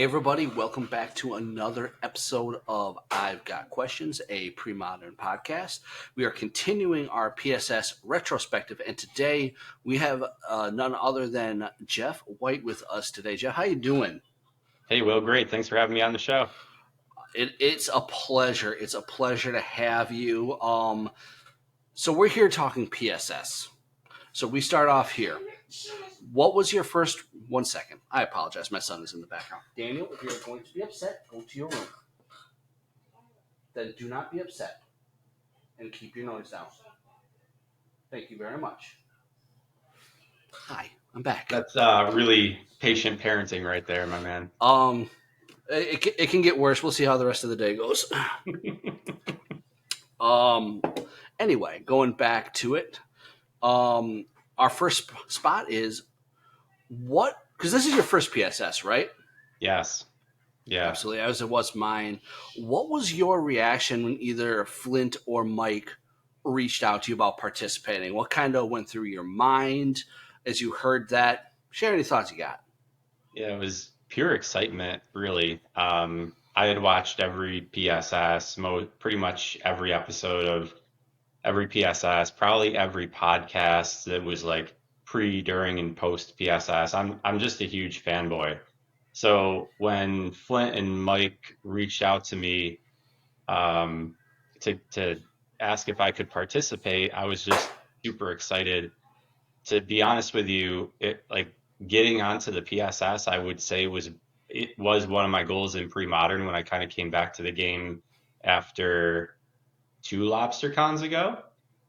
Hey everybody, welcome back to another episode of I've Got Questions, a Premodern podcast. We are continuing our PSS retrospective, and today we have none other than Jeff White with us today. Jeff, how you doing? Hey, Will, great. Thanks for having me on the show. It's a pleasure. It's a pleasure to have you. So we're here talking PSS. So we start off here. What was your first? 1 second. I apologize. My son is in the background. Daniel, if you're going to be upset, go to your room. Then do not be upset and keep your noise down. Thank you very much. Hi, I'm back. That's really patient parenting right there, my man. It can get worse. We'll see how the rest of the day goes. Anyway, going back to it. Our first spot is what? Because this is your first PSS, right? Yes. Yeah. Absolutely, as it was mine. What was your reaction when either Flint or Mike reached out to you about participating? What kind of went through your mind as you heard that? Share any thoughts you got. Yeah, it was pure excitement, really. I had watched every PSS, pretty much every episode of every PSS, probably every podcast that was like pre, during, and post PSS. I'm just a huge fanboy. So when Flint and Mike reached out to me um, to ask if I could participate, I was just super excited. To be honest with you, it like getting onto the PSS, I would say it was one of my goals in pre-modern when I kind of came back to the game after two lobster cons ago.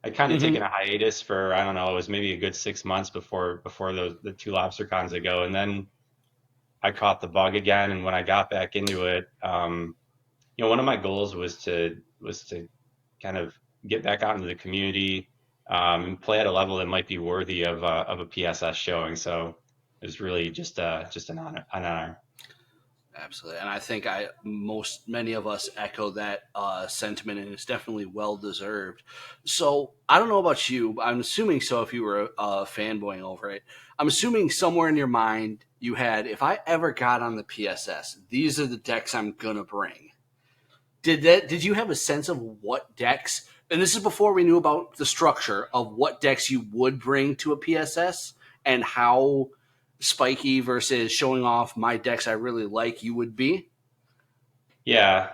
I kind of Mm-hmm. taken a hiatus for I don't know, it was maybe a good 6 months before the two lobster cons ago, and then I caught the bug again. And when I got back into it, one of my goals was to kind of get back out into the community and play at a level that might be worthy of a PSS showing. So it was really just an honor, an honor. Absolutely, and I think many of us echo that sentiment, and it's definitely well deserved. So I don't know about you, but I'm assuming so. If you were fanboying over it, I'm assuming somewhere in your mind you had, if I ever got on the PSS, these are the decks I'm gonna bring. Did you have a sense of what decks? And this is before we knew about the structure of what decks you would bring to a PSS and how spiky versus showing off my decks I really like you would be. Yeah,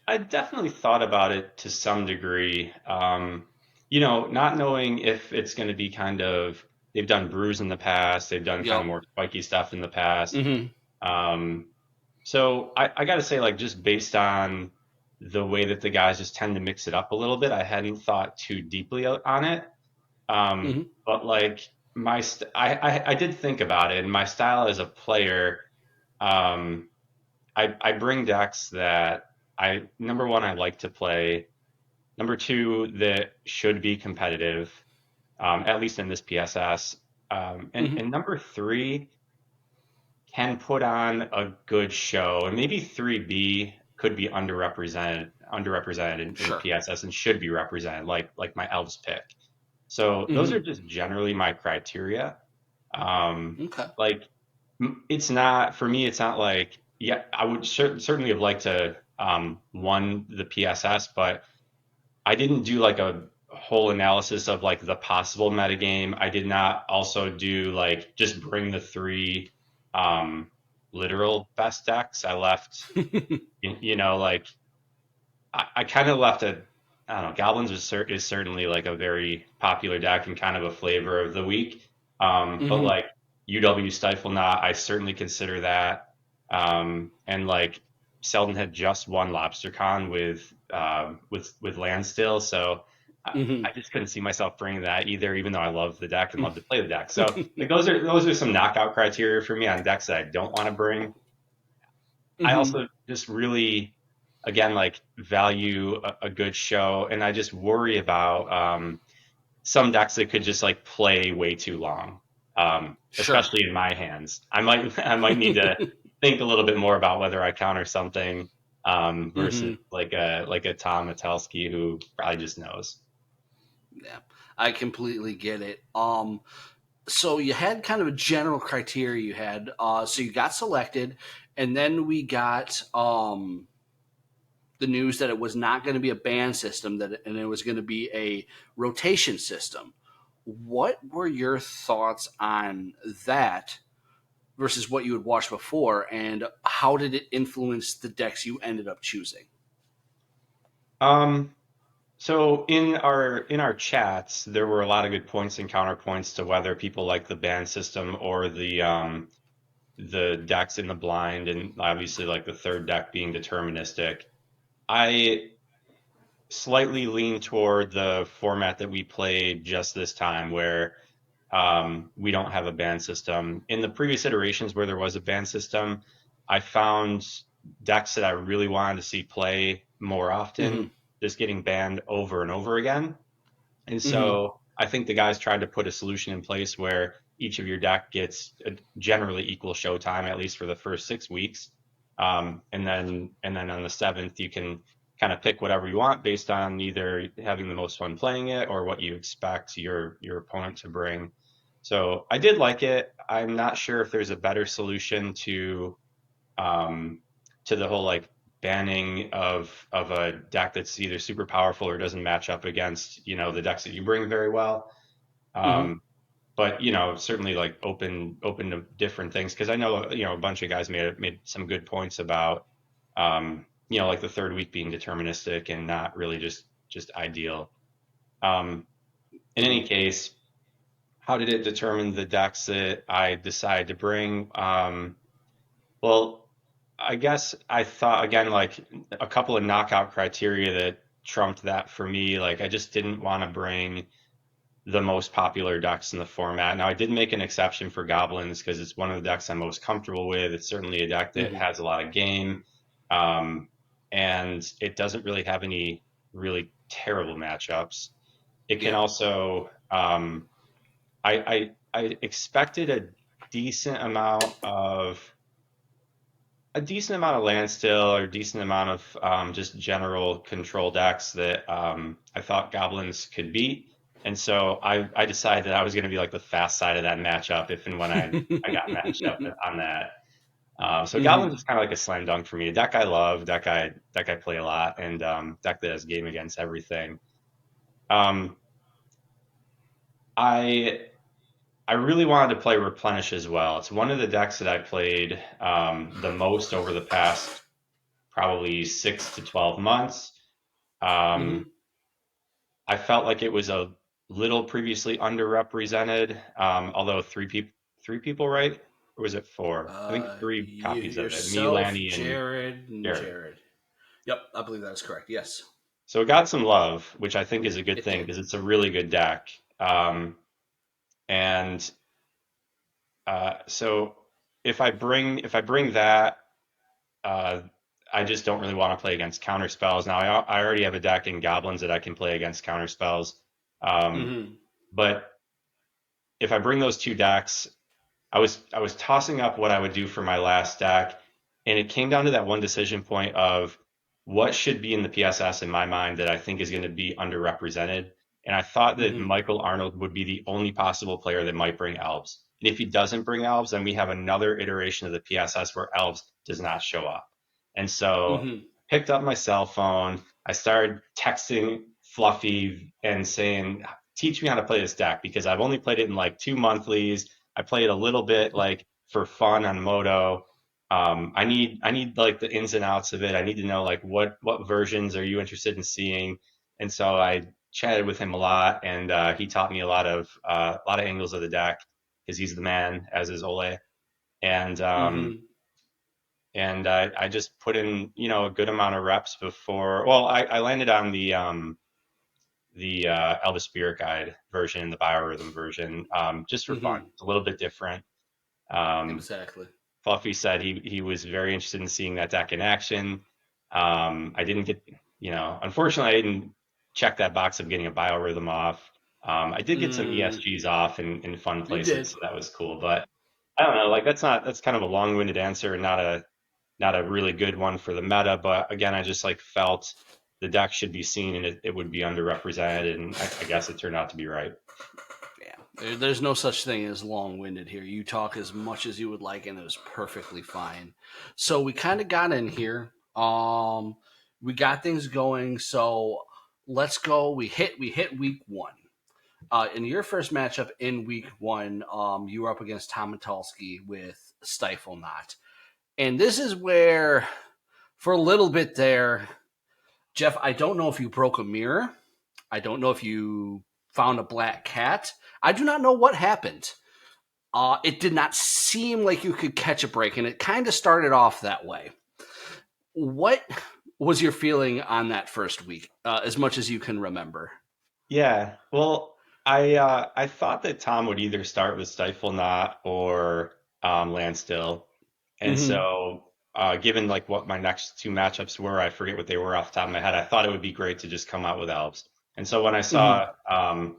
I definitely thought about it to some degree. Not knowing if it's going to be kind of they've done brews in the past, they've done kind Yep. of more spiky stuff in the past. Mm-hmm. Um, so I got to say, like, just based on the way that the guys just tend to mix it up a little bit, I hadn't thought too deeply on it. Mm-hmm. But like I did think about it, and my style as a player, um, I bring decks that number one, I like to play. Number two, that should be competitive, at least in this PSS. Mm-hmm. And number three, can put on a good show, and maybe 3B could be underrepresented in the Sure. PSS and should be represented, like my Elves pick. So those Mm-hmm. are just generally my criteria. Um, Okay. like it's not for me. It's not like yeah, I would certainly have liked to won the PSS, but I didn't do like a whole analysis of like the possible metagame. I did not also do like just bring the three um, literal best decks. I left, like I kind of left a, I don't know, Goblins is certainly like a very popular deck and kind of a flavor of the week. But Mm-hmm. like UW Stifle Knot, I certainly consider that. And like Selden had just won LobsterCon with Landstill, so Mm-hmm. I just couldn't see myself bringing that either, even though I love the deck and love to play the deck. So like those are some knockout criteria for me on decks that I don't want to bring. I Mm-hmm. also just really, again, like value a good show, and I just worry about some decks that could just like play way too long, Sure. especially in my hands. I might need to think a little bit more about whether I counter something versus Mm-hmm. like a Tom Matelski who probably just knows. Yeah, I completely get it. So you had kind of a general criteria you had. So you got selected, and then we got the news that it was not going to be a ban system, and it was going to be a rotation system. What were your thoughts on that versus what you had watched before, and how did it influence the decks you ended up choosing? Um, so in our chats, there were a lot of good points and counterpoints to whether people like the ban system or the decks in the blind, and obviously like the third deck being deterministic. I slightly lean toward the format that we played just this time, where we don't have a ban system. In the previous iterations where there was a ban system, I found decks that I really wanted to see play more often Mm-hmm. just getting banned over and over again. And Mm-hmm. so I think the guys tried to put a solution in place where each of your deck gets a generally equal show time, at least for the first 6 weeks. And then on the seventh, you can kind of pick whatever you want based on either having the most fun playing it or what you expect your opponent to bring. So I did like it. I'm not sure if there's a better solution um, to the whole like banning of a deck that's either super powerful or doesn't match up against the decks that you bring very well. Mm-hmm. Um, but certainly like open to different things because I know a bunch of guys made some good points about like the third week being deterministic and not really just ideal. Um, in Mm-hmm. any case, how did it determine the decks that I decided to bring? Well, I guess I thought again like a couple of knockout criteria that trumped that for me. Like I just didn't want to bring the most popular decks in the format. Now I did make an exception for goblins because it's one of the decks I'm most comfortable with. It's certainly a deck that Mm-hmm. has a lot of game, um, and it doesn't really have any really terrible matchups. It can Yeah. also I expected decent amount of a decent amount of land still or a decent amount of just general control decks that I thought goblins could beat. And so I decided that I was going to be like the fast side of that matchup if and when I got matched up on that. So Mm-hmm. goblins is kind of like a slam dunk for me. A deck I love, deck I play a lot, and deck that has game against everything. Um, I I really wanted to play Replenish as well. It's one of the decks that I played the most over the past probably 6 to 12 months. Mm-hmm. Um, I felt like it was a little previously underrepresented, although three people, right? Or was it four? I think three You copies of it. Me, yourself, Lanny, and Jared, and Jared. Jared. Yep, I believe that is correct. Yes, So it got some love, which I think is a good it thing did. because it's a really good deck. And so if I bring that, uh, I just don't really want to play against counter spells. Now I already have a deck in goblins that I can play against counter spells. Um, Mm-hmm. but if I bring those two decks, I was tossing up what I would do for my last deck, and it came down to that one decision point of what should be in the PSS in my mind that I think is going to be underrepresented. And I thought that Mm-hmm. Michael Arnold would be the only possible player that might bring elves. And if he doesn't bring elves, then we have another iteration of the PSS where elves does not show up. And so Mm-hmm. I picked up my cell phone. I started texting Fluffy and saying, teach me how to play this deck because I've only played it in like two monthlies. I played a little bit like for fun on Moto. I need like the ins and outs of it. I need to know like what versions are you interested in seeing, and so I chatted with him a lot, and he taught me a lot of angles of the deck because he's the man, as is Ole, and Mm-hmm. I just put in a good amount of reps before. Well, I landed on the Elvis Spirit Guide version, the biorhythm version, just for fun. Mm-hmm. It's a little bit different. Um, Exactly. Fluffy said he was very interested in seeing that deck in action. I didn't get, unfortunately, I didn't check that box of getting a biorhythm off. I did get some Mm, ESGs off in fun you places, did. so that was cool. But I don't know, like that's kind of a long-winded answer and not a really good one for the meta. But again, I just like felt the deck should be seen and it would be underrepresented, and I guess it turned out to be right. Yeah. There's no such thing as long winded here. You talk as much as you would like, and it was perfectly fine. So we kind of got in here. We got things going. So let's go. We hit week one. In your first matchup in week one, you were up against Tom Matalski with Stifle Knot. And this is where, for a little bit there, Jeff, I don't know if you broke a mirror. I don't know if you found a black cat. I do not know what happened. It did not seem like you could catch a break, and it kind of started off that way. What was your feeling on that first week, as much as you can remember? Yeah, well, I thought that Tom would either start with Stifle Knot or Land Still, and Mm-hmm. so given like what my next two matchups were, I forget what they were off the top of my head. I thought it would be great to just come out with elves, and so when I Mm-hmm. saw an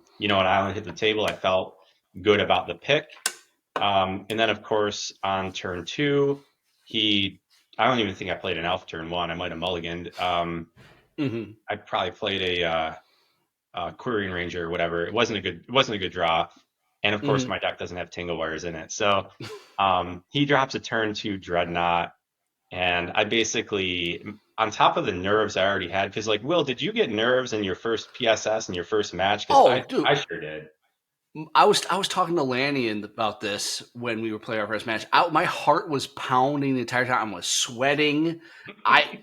island hit the table, I felt good about the pick. And then of course on turn two, he I don't even think I played an elf turn one. I might have mulliganed. Mm-hmm. I probably played a Querying Ranger or whatever. It wasn't a good draw, and of course Mm-hmm. my deck doesn't have Tingle Wires in it. So he drops a turn two Dreadnought, and I basically on top of the nerves I already had because like Will, did you get nerves in your first PSS and your first match? Because Oh, I dude, sure did. I was talking to Lanny about this when we were playing our first match. My heart was pounding the entire time. I was sweating. I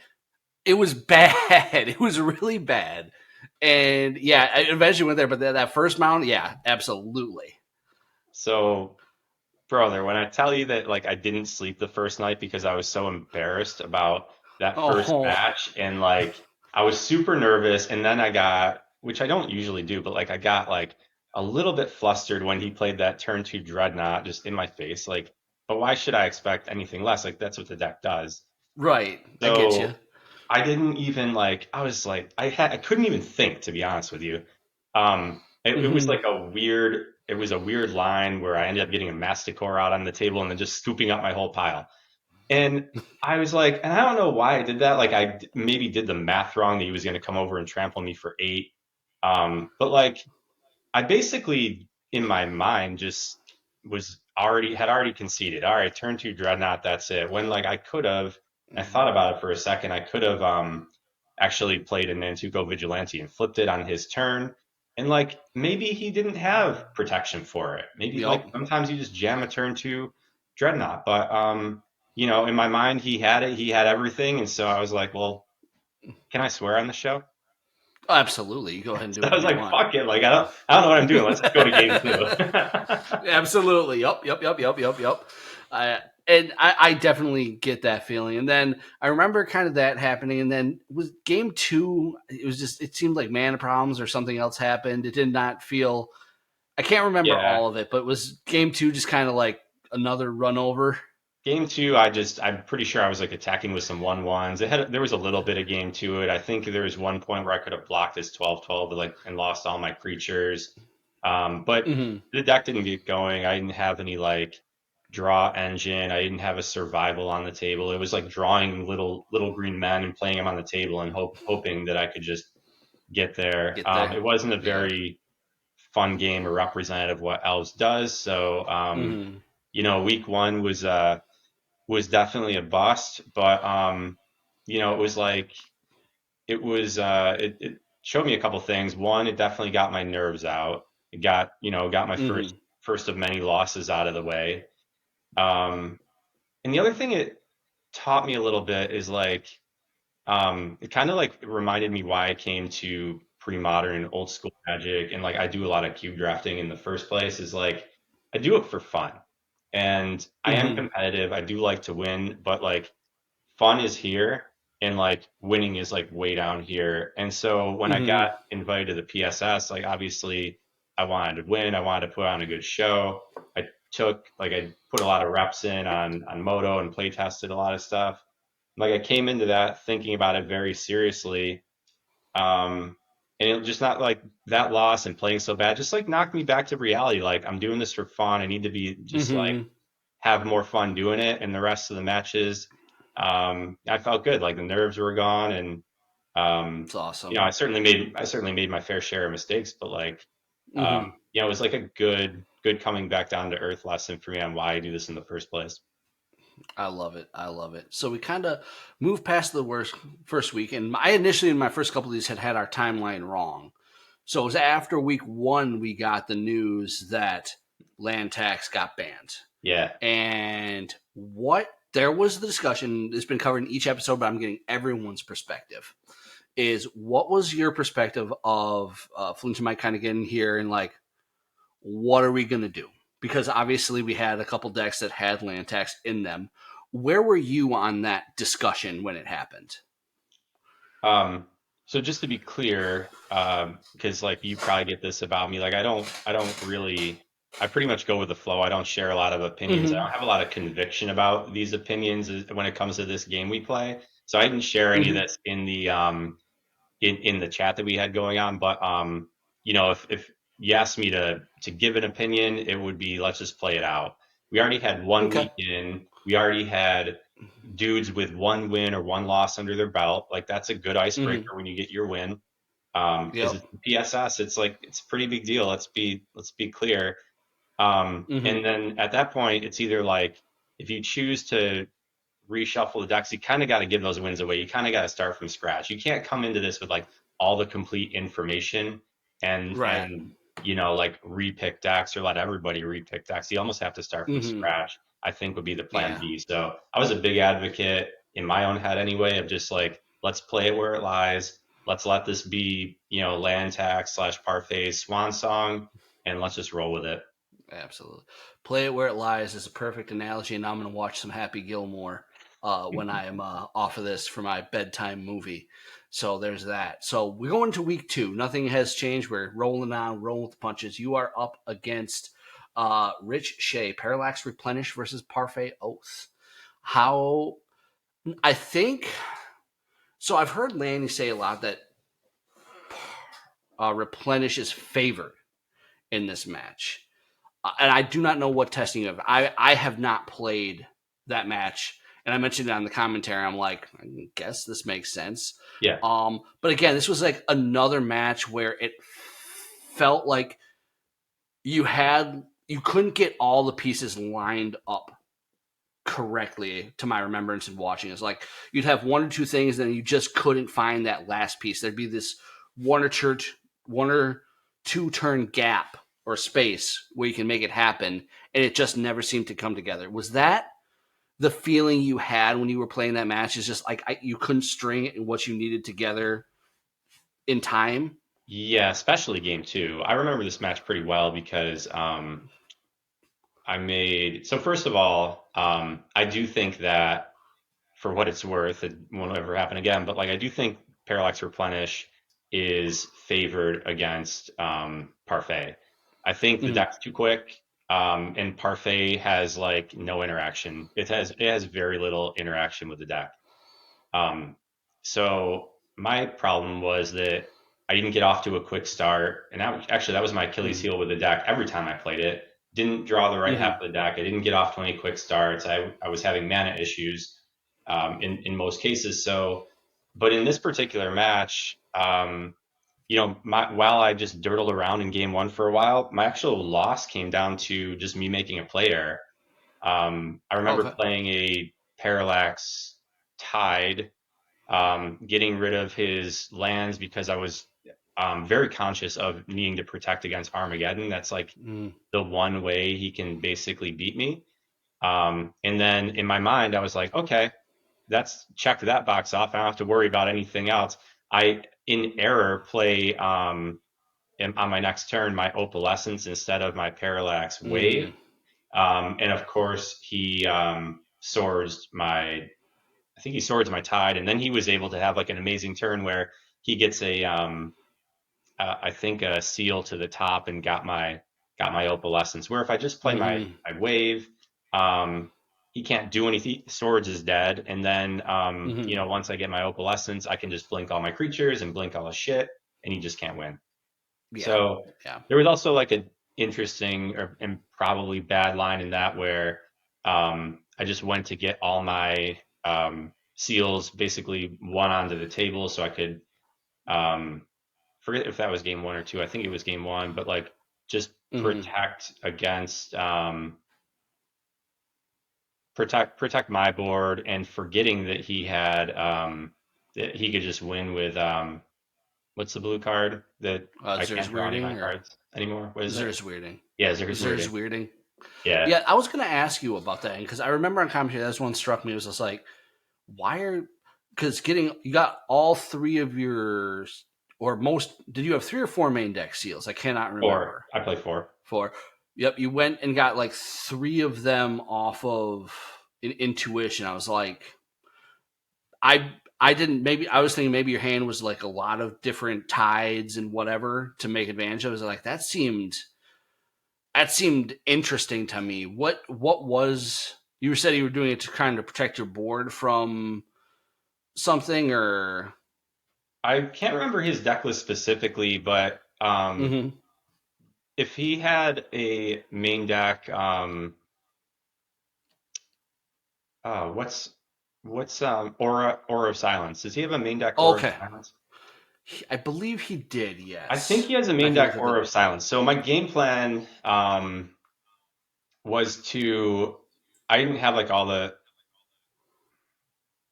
It was bad. It was really bad. And yeah, I eventually went there. But that first mount, yeah, absolutely. So brother, when I tell you that like I didn't sleep the first night because I was so embarrassed about that first Oh, match and like I was super nervous and then I got, which I don't usually do, but like I got like a little bit flustered when he played that turn two Dreadnought just in my face. Like, but why should I expect anything less? Like that's what the deck does. right. I get you. So I didn't even like I was like I couldn't even think to be honest with you. It was Hmm. like a weird line where I ended up getting a Masticore out on the table and then just scooping up my whole pile. And I was like, and I don't know why I did that. Like maybe did the math wrong that he was going to come over and trample me for eight. But like I basically, in my mind, just had already conceded. All right, turn two Dreadnought, that's it. When like I could have, I thought about it for a second, I could have actually played an Nantuko Vigilante and flipped it on his turn. And like maybe he didn't have protection for it. Maybe like Yup. sometimes you just jam a turn two Dreadnought. But in my mind he had it, he had everything, and so I was like, well, can I swear on the show? Absolutely. You go ahead and do So I was whatever you like, want. fuck it, like I don't know what I'm doing. Let's just go to game two. Absolutely. Yup. Yup. Yup. Yup. Yup. Yup. And I definitely get that feeling. And then I remember kind of that happening. And then was game two. It seemed like mana problems or something else happened. It did not feel. I can't remember Yeah. all of it, but was game two just kind of like another run over? Game two, I'm pretty sure I was like attacking with some 1/1s. There was a little bit of game to it. I think there was one point where I could have blocked this 12/12 like and lost all my creatures. But Hmm. the deck didn't get going. I didn't have any like draw engine. I didn't have a survival on the table. It was like drawing little green men and playing them on the table and hoping that I could just get there. Get there. It wasn't a Yeah. very fun game or representative of what Elves does. So Hmm. week one was definitely a bust, but it was like it showed me a couple things. One, it definitely got my nerves out. It got my first Hmm. first of many losses out of the way. Um, and the other thing it taught me a little bit is like it kind of like reminded me why I came to pre-modern and old school Magic, and like I do a lot of cube drafting in the first place. Is like I do it for fun, and I am Hmm. competitive. I do like to win, but like fun is here and like winning is like way down here. And so when I Hmm. got invited to the PSS, like obviously I wanted to win, I wanted to put on a good show. I put a lot of reps in on Moto and play tested a lot of stuff. Like I came into that thinking about it very seriously. Um and it just not like that loss and playing so bad just like knocked me back to reality. Like I'm doing this for fun. I need to be just like Hmm. have more fun doing it. And the rest of the matches, I felt good. Like the nerves were gone, and It's awesome. I certainly made my fair share of mistakes. But like, Hmm. It was like a good coming back down to earth lesson for me on why I do this in the first place. I love it. I love it. So we kind of moved past the worst first week, and I initially in my first couple of these had our timeline wrong. So it was after week one we got the news that land tax got banned, Yeah. and what there was the discussion. It's been covered in each episode, but I'm getting everyone's perspective. Is what was your perspective of Flint and Mike kind of getting here and like what are we going to do? Because obviously we had a couple decks that had land tax in them. Where were you on that discussion when it happened? Um, so just to be clear, because like you probably get this about me, like I don't really, I pretty much go with the flow. I don't share a lot of opinions. I Mm-hmm. don't have a lot of conviction about these opinions when it comes to this game we play. So I didn't share any of Mm-hmm. this in the chat that we had going on. But if you asked me to give an opinion, it would be let's just play it out. We already had one Okay. week in. We already had dudes with one win or one loss under their belt. Like that's a good Mm-hmm. icebreaker when you get your win. Because Yep. it's the PSS, it's like it's a pretty big deal. Let's be clear. Mm-hmm. And then at that point, it's either like if you choose to reshuffle the decks, you kind of got to give those wins away. You kind of got to start from scratch. You can't come into this with like all the complete information Right. and like repick decks or let everybody repick decks. You almost have to start from Mm-hmm. scratch. I think would be the plan Yeah. B. So I was a big advocate in my own head anyway of just like let's play it where it lies. Let's let this be land tax slash parfait swan song, and let's just roll with it. Absolutely. Play it where it lies is a perfect analogy, and I'm going to watch some Happy Gilmore when I am off of this for my bedtime movie. So there's that. So we're going to week two. Nothing has changed. We're rolling on, rolling with the punches. You are up against Rich Shea, Parallax Replenish versus Parfait Oath. How I think so. I've heard Lanny say a lot that Replenish is favored in this match. And I do not know what testing you have. I have not played that match, and I mentioned it on the commentary. I'm like, I guess this makes sense. Yeah. But again, this was like another match where it felt like you couldn't get all the pieces lined up correctly to my remembrance and watching. It's like you'd have one or two things, and then you just couldn't find that last piece. There'd be this one or two turn gap or space where you can make it happen, and it just never seemed to come together. Was that the feeling you had when you were playing that match? Is just like you couldn't string what you needed together in time. Yeah, especially game two. I remember this match pretty well because so first of all, I do think that for what it's worth, it won't ever happen again, but like I do think Parallax Replenish is favored against Parfait. I think the Mm-hmm. deck's too quick, and Parfait has like no interaction. It has very little interaction with the deck. Um, so my problem was that I didn't get off to a quick start, and that was my Achilles Mm-hmm. heel with the deck. Every time I played it, didn't draw the right Mm-hmm. half of the deck. I didn't get off to any quick starts. I was having mana issues in most cases. So, but in this particular match, while I just dirtled around in game one for a while, my actual loss came down to just me making a play error. I remember Okay. playing a Parallax Tide, getting rid of his lands because I was very conscious of needing to protect against Armageddon. That's like Mm-hmm. the one way he can basically beat me. And then in my mind, I was like, okay, that's checked that box off. I don't have to worry about anything else. I, in error, play on my next turn my Opalescence instead of my Parallax Wave. Mm-hmm. And of course, he I think he swords my Tide, and then he was able to have like an amazing turn where he gets I think a seal to the top and got my opalescence. Where if I just play my Mm-hmm. my wave, um, he can't do anything. Swords is dead, and then Mm-hmm. once I get my opalescence, I can just blink all my creatures and blink all the shit, and he just can't win. Yeah. So Yeah. there was also like an interesting and probably bad line in that where I just went to get all my seals basically one onto the table so I could um, forget if that was game one or two. I think it was game one, but like just Hmm. protect my board, and forgetting that he had that he could just win with what's the blue card that I Zer's can't draw any of my weirding or cards anymore? What is it? Zer's weirding. Yeah, Zer's Zer's weirding. weirding. Yeah. Yeah, I was gonna ask you about that because I remember on commentary that's one struck me. It was just like, why are because getting you got all three of your or most did you have three or four main deck seals? I cannot Four. remember. I play four. Four. Yep, you went and got like three of them off of intuition. I was like, I didn't maybe I was thinking maybe your hand was like a lot of different tides and whatever to make advantage of. I was like that seemed interesting to me. What was you said you were doing it to kind of protect your board from something or I can't remember his deck list specifically, but mm-hmm. if he had a main deck, what's Aura of Silence? Does he have a main deck Aura of Okay. Silence? I believe he did, I think yes. he has a I main can look deck at Aura the of Silence. So my game plan was to I didn't have like all the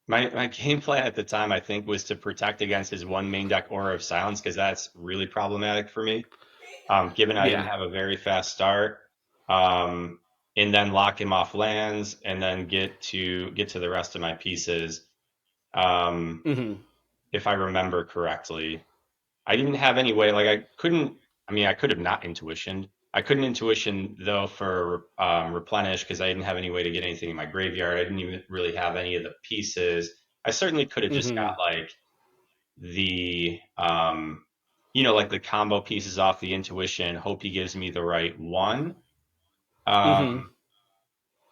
my game plan at the time I think was to protect against his one main deck Aura of Silence because that's really problematic for me. Given I didn't yeah. have a very fast start, um, and then lock him off lands, and then get to the rest of my pieces. Um, Mm-hmm. if I remember correctly, I didn't have any way. Like I couldn't. I mean, I could have not intuitioned. I couldn't intuition though for replenish because I didn't have any way to get anything in my graveyard. I didn't even really have any of the pieces. I certainly could have just Mm-hmm. got like the like the combo pieces off the intuition, hope he gives me the right one. Mm-hmm. Um,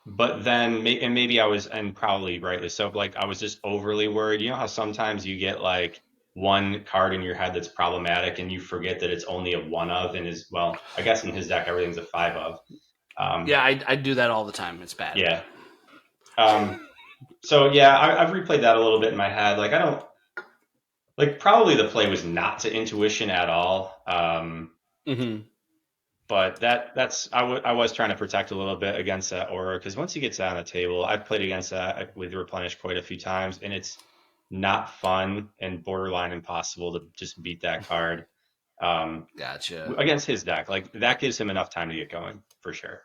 but then and maybe I was, and probably rightly so, like I was just overly worried. You know how sometimes you get like one card in your head that's problematic and you forget that it's only a one of and is, well, I guess in his deck everything's a five of. Um, Yeah, I do that all the time. It's bad. yeah. Um, so yeah, I've replayed that a little bit in my head. Like I don't like probably the play was not to intuition at all. Mm-hmm. But I was trying to protect a little bit against that aura because once he gets that on the table, I've played against that with replenish quite a few times, and it's not fun and borderline impossible to just beat that card Gotcha. against his deck. Like that gives him enough time to get going for sure.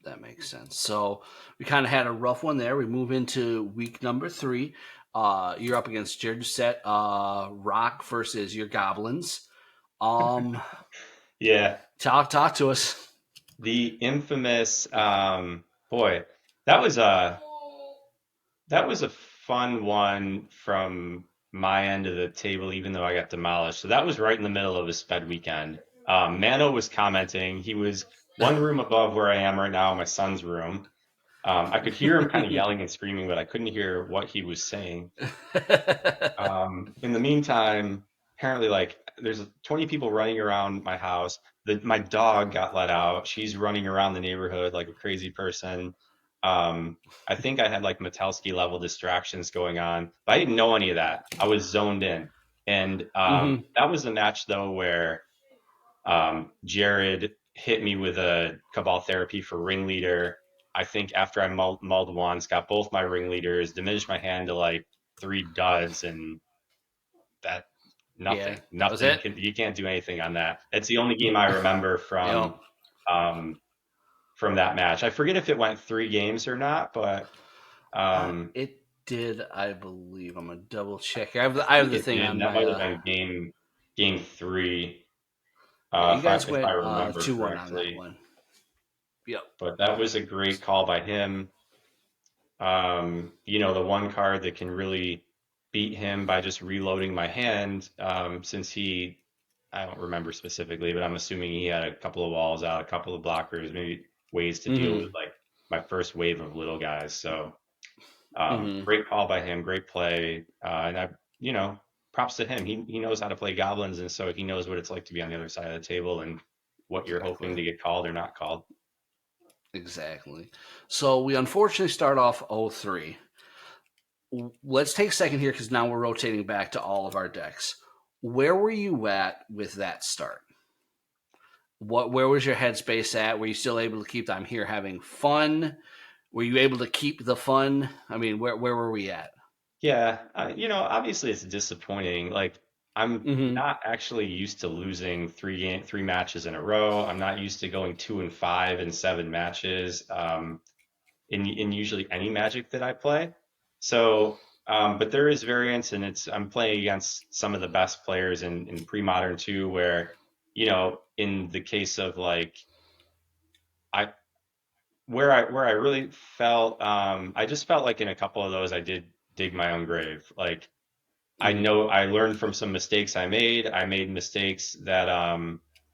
That makes sense. So we kind of had a rough one there. We move into week number 3. You're up against Jared Doucette, Rock versus your Goblins. Um, Yeah, talk to us. the infamous boy, that was a that was a fun one from my end of the table, even though I got demolished. So that was right in the middle of a sped weekend. Mano was commenting. He was one room above where I am right now, my son's room. I could hear him kind of yelling and screaming, but I couldn't hear what he was saying. In the meantime, apparently, like there's 20 people running around my house. My dog got let out. She's running around the neighborhood like a crazy person. I think I had like Metelsky level distractions going on, but I didn't know any of that. I was zoned in, and hmm that was the match though where Jared hit me with a Cabal Therapy for ringleader. I think after I mulled once, got both my ringleaders, diminished my hand to like three duds, and that Yeah, nothing, that was nothing. it. You can't do anything on that. It's the only game I remember Yep. um, from that match. I forget if it went 3 games or not, but It did, I believe. I'm gonna double check. I I have think the it thing did. And on that my. might have been game three, Yeah, you guys if I went remember 2-1 on that correctly. one. Yep. But that was a great call by him. The one card that can really beat him by just reloading my hand, since I don't remember specifically, but I'm assuming he had a couple of walls out, a couple of blockers, maybe ways to deal with hmm like my first wave of little guys. So, hmm great call by him, great play. And props to him. He knows how to play goblins, and so he knows what it's like to be on the other side of the table and what you're hoping Exactly. to get called or not called. Exactly. So we unfortunately start off 0-3. Let's take a second here because now we're rotating back to all of our decks. Where were you at with that start? where was your headspace at? Were you still able to keep I'm here having fun? Were you able to keep the fun? I mean, where were we at? Yeah, obviously it's disappointing. Like I'm Mm-hmm. not actually used to losing three matches in a row. I'm not used to going 2-5 in 7 matches. In usually any Magic that I play. So, but there is variance, and I'm playing against some of the best players in pre-modern too, where, in the case of like I where I really felt I just felt like in a couple of those I did dig my own grave. Like I Mm-hmm. know I learned from some mistakes I made. I made mistakes that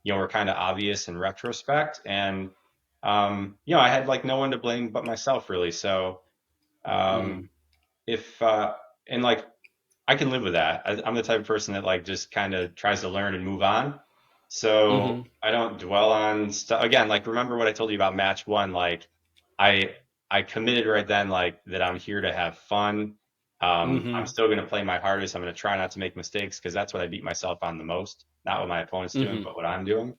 were kind of obvious in retrospect, and I had like no one to blame but myself really. So Mm-hmm. um, if and like I can live with that. I'm the type of person that like just kind of tries to learn and move on. Mm-hmm. So I don't dwell on stuff again. Like remember what I told you about match one? Like I I committed right then like that I'm here to have fun. I'm Mm-hmm. still going to play my hardest. I'm going to try not to make mistakes because that's what I beat myself on the most. Not what my opponent's doing, Mm-hmm. but what I'm doing.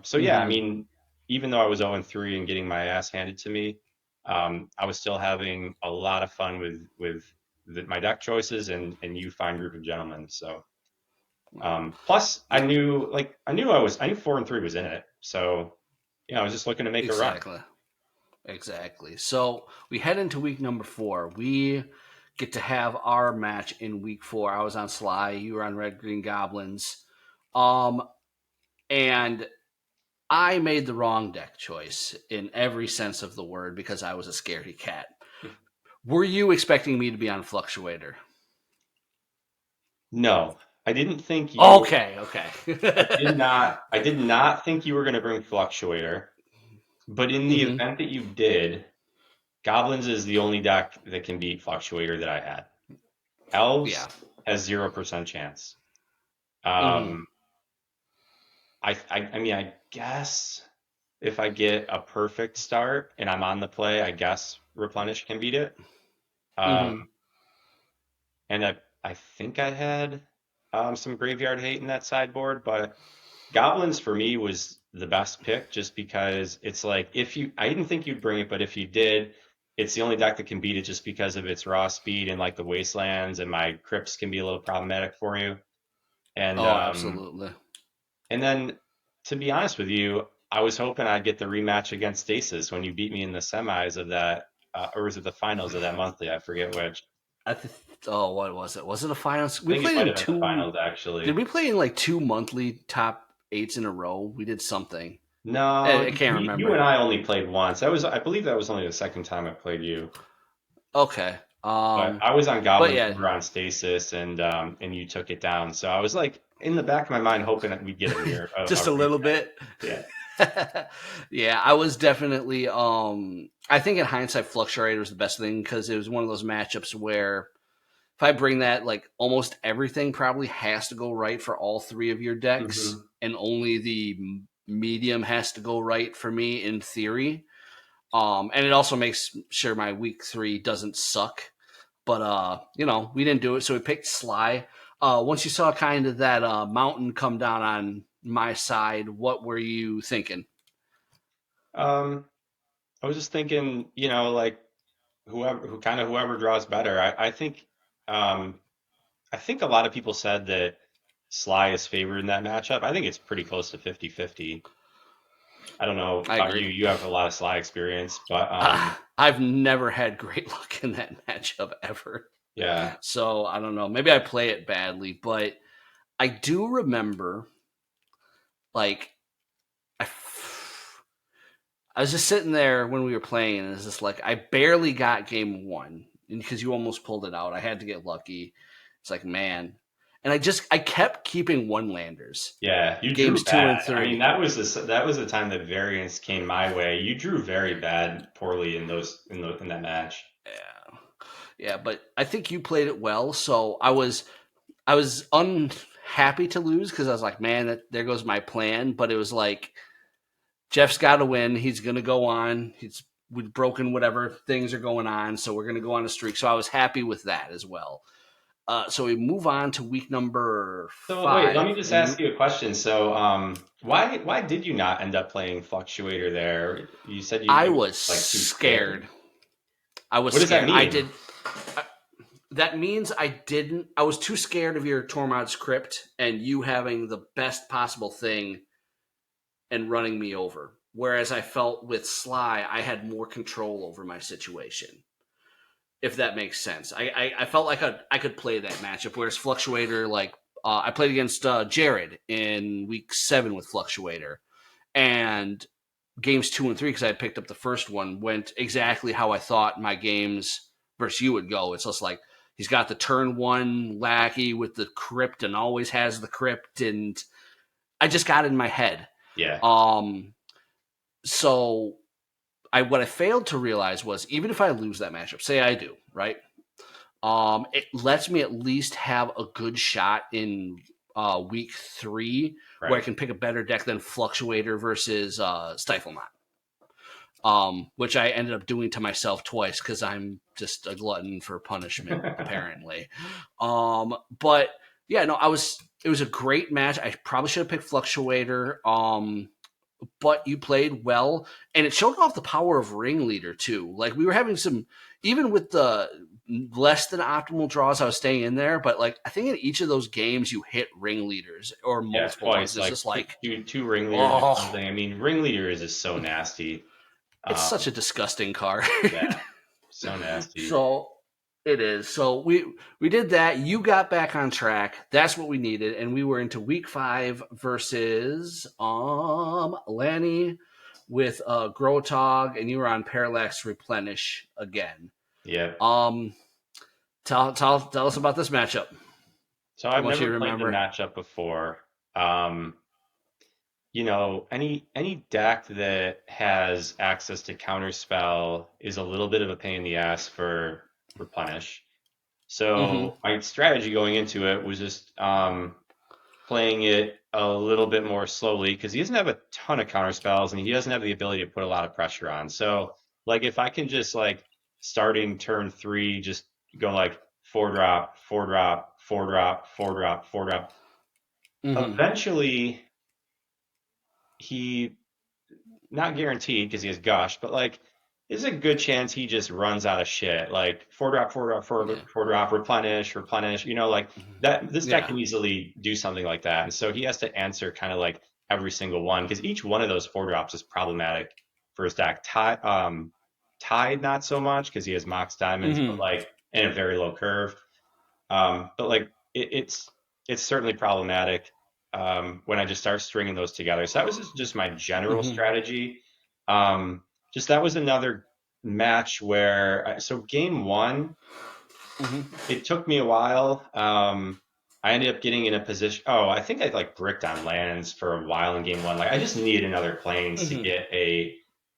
So yeah, I Mm-hmm. mean, even though I was 0-3 and getting my ass handed to me, I was still having a lot of fun with my deck choices and you fine group of gentlemen. So plus Yeah, I knew 4-3 was in it. So I was just looking to make a run. exactly. Exactly. So we head into week number 4. We get to have our match in week 4. I was on Sly, you were on Red Green Goblins. Um, and I made the wrong deck choice in every sense of the word because I was a scaredy cat. Were you expecting me to be on Fluctuator? No, I didn't think you. Okay, I okay. did not. I did not think you were going to bring Fluctuator. But in the hmm event that you did, Goblins is the only deck that can beat Fluctuator that I had. Yeah. Elves has 0% chance. hmm Um, I mean, I guess if I get a perfect start and I'm on the play, I guess Replenish can beat it. Um, hmm and I think I had some graveyard hate in that sideboard, but Goblins for me was the best pick just because it's like I didn't think you'd bring it, but if you did, it's the only deck that can beat it just because of its raw speed and like the wastelands and my crypts can be a little problematic for you. And Oh, absolutely. and then to be honest with you, I was hoping I'd get the rematch against Stasis when you beat me in the semis of that, or was it the finals of that monthly? I forget which. I th- oh, what was it? Was it a finals? I We think it played might in have been the two. finals Did actually. we play in like two monthly top eights in a row? We did something. No, I can't you remember. and I only played once. I believe that was only the second time I played you. Okay. But I was on But Goblins, you yeah, were on Stasis, and you took it down. So I was like in the back of my mind hoping that we'd get a just a little rematch. bit. Yeah. Yeah, I was definitely. I think in hindsight, Fluctuator was the best thing because it was one of those matchups where if I bring that, like almost everything probably has to go right for all three of your decks, hmm and only the medium has to go right for me in theory. And it also makes sure my week 3 doesn't suck. But we didn't do it, so we picked Sly. Once you saw kind of that mountain come down on my side, what were you thinking? Um, I was just thinking, like whoever draws better. Um, I think a lot of people said that Sly is favored in that matchup. I think it's pretty close to 50-50. I don't know I about agree. you. You have a lot of Sly experience, but I've never had great luck in that matchup ever. yeah. So I don't know. Maybe I play it badly, but I do remember, like, I, I was just sitting there when we were playing, and it's just like I barely got game 1 because you almost pulled it out. I had to get lucky. It's like, man, and I kept keeping one landers Yeah, you drew games 2 and bad. I mean, 3. that was the time that variance came my way. You drew very bad, poorly in that match. Yeah, yeah, but I think you played it well. So I was unhappy to lose because I was like, man, there goes my plan. But it was like Jeff's got to win. He's going to go on. We've broken whatever things are going on, so we're going to go on a streak. So I was happy with that as well. So we move on to week number So wait, let me 5, just and ask you, you a question. So why did you not end up playing Fluctuator there? You said you I it was was like too scared. scared. I was What does that scared. I mean? did. That means I didn't. I was too scared of your Tormod script and you having the best possible thing and running me over. Whereas I felt with Sly, I had more control over my situation, if that makes sense. I felt like I could play that matchup. Whereas Fluctuator, like I played against Jared in week 7 with Fluctuator, and games 2 and 3, because I had picked up the first one, went exactly how I thought my games versus you would go. It's just like he's got the turn 1 lackey with the crypt and always has the crypt, and I just got it in my head. Yeah. Um, so what I failed to realize was, even if I lose that matchup, say I do, right? It lets me at least have a good shot in week 3 where I Right. can pick a better deck than Fluctuator versus Stiflemont. Which I ended up doing to myself twice because I'm just a glutton for punishment, apparently. But yeah, no, I was. It was a great match. I probably should have picked Fluctuator. But you played well, and it showed off the power of Ringleader too. Like, we were having some, even with the less than optimal draws, I was staying in there. But like, I think in each of those games, you hit Ringleaders or Yeah, multiple ones. twice, It's like just like, two ringleaders or oh, something. I mean, ringleader is just so nasty. it's Um, such a disgusting card. yeah, so nasty. So it is. So we did that. You got back on track. That's what we needed, and we were into week 5 versus Lanny with Grotog, and you were on Parallax Replenish again. Yeah. Um, tell us about this matchup. So I I've want you never to played the remember. matchup before. Um, any deck that has access to counterspell is a little bit of a pain in the ass for replenish. Mm-hmm. So my strategy going into it was just playing it a little bit more slowly because he doesn't have a ton of counter spells and he doesn't have the ability to put a lot of pressure on. So like if I can just like starting turn 3, just go like 4 drop, 4 drop, 4 drop, 4 drop, 4 drop. Mm-hmm. Eventually he not guaranteed because he has gush, but like there's a good chance he just runs out of shit. Like 4 drop, 4 drop, Yeah. 4 drop, replenish, replenish. Like that. This deck Yeah. can easily do something like that, and so he has to answer kind of like every single one because each one of those 4 drops is problematic for his deck. Tied not so much because he has mox diamonds, but Mm-hmm. like in a very low curve. But like it's certainly problematic when I just start stringing those together. So that was just my general Mm-hmm. strategy. Just that was another match where so game 1, Mm-hmm. it took me a while. I ended up getting in a position. Oh, I think I like bricked on lands for a while in game 1. Like I just needed another planes to Mm-hmm. get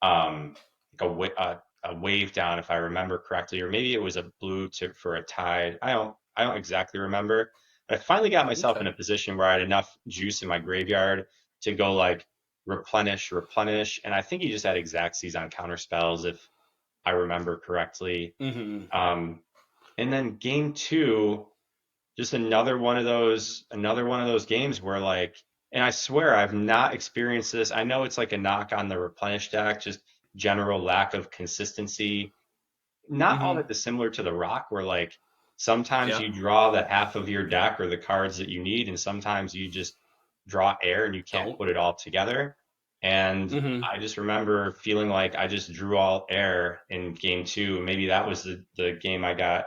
like a wave down if I remember correctly, or maybe it was a blue to for a tide. I don't exactly remember. But I finally got myself in Okay. a position where I had enough juice in my graveyard to go like replenish, and I think he just had exact seas on counter spells if I remember correctly. Mm-hmm. Um, and then game 2, just another one of those games where like, and I swear I've not experienced this. I know it's like a knock on the replenish deck, just general lack of consistency. Not all Mm-hmm. that dissimilar to the rock, where like sometimes Yep. you draw the half of your deck or the cards that you need, and sometimes you just draw air and you can't Don't. put it all together. And Mm-hmm. I just remember feeling like I just drew all air in game 2. Maybe that was the game I got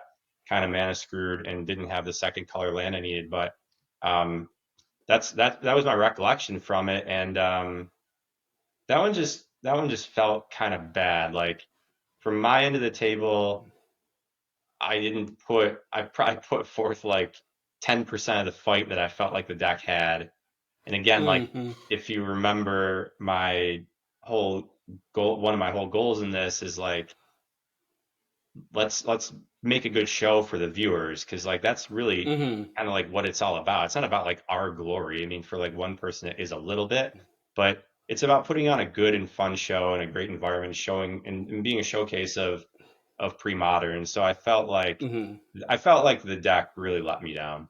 kind of mana screwed and didn't have the second color land I needed. But um, that was my recollection from it, and that one just felt kind of bad. Like from my end of the table, I probably put forth like 10% of the fight that I felt like the deck had. And again, like Mm-hmm. if you remember my whole one of my whole goals in this is like let's make a good show for the viewers because like that's really Mm-hmm. kind of like what it's all about. It's not about like our glory. I mean, for like one person it is a little bit, but it's about putting on a good and fun show and a great environment, showing and being a showcase of of Premodern. So Hmm. I felt like the deck really let me down.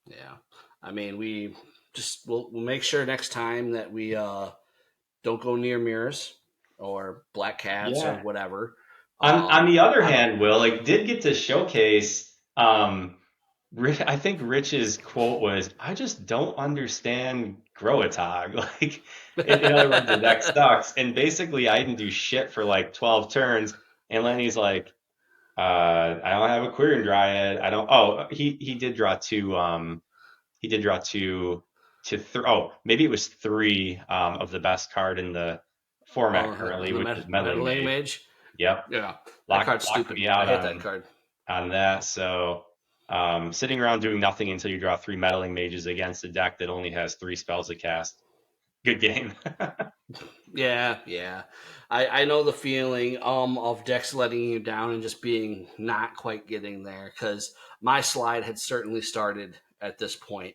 Yeah. I mean, we'll make sure next time that we don't go near mirrors or black cats or Yeah. whatever. On the other I don't. hand, Will, like did get to showcase I think Rich's quote was, "I just don't understand Groatog." Like, in other words, the deck sucks. And basically, I didn't do shit for like 12 turns. And Lenny's like, I don't have a Quirion Dryad. I don't. Oh, he did draw two. He did draw two to three. Oh, maybe it was three of the best card in the format currently, The which is Meddling meddling Mage. mage. Yep, Yeah, that card's locked stupid. me I out hate that card. on that. So sitting around doing nothing until you draw three Meddling Mages against a deck that only has three spells to cast. Good game. Yeah, yeah. I know the feeling of decks letting you down and just being not quite getting there because my slide had certainly started at this point.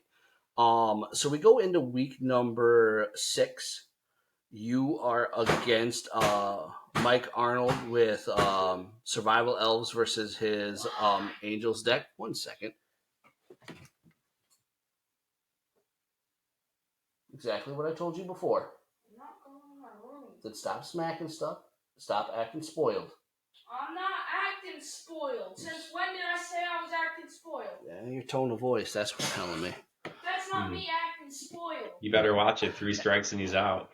So we go into week number 6. You are against Mike Arnold with Survival Elves versus his Angels deck. 1 second. Exactly what I told you before. I'm not going in my room. Then stop smacking stuff. Stop acting spoiled. I'm not acting spoiled. Since when did I say I was acting spoiled? Yeah, your tone of voice, that's what's telling me. That's not Hmm. me acting spoiled. You better watch it. Three strikes and he's out.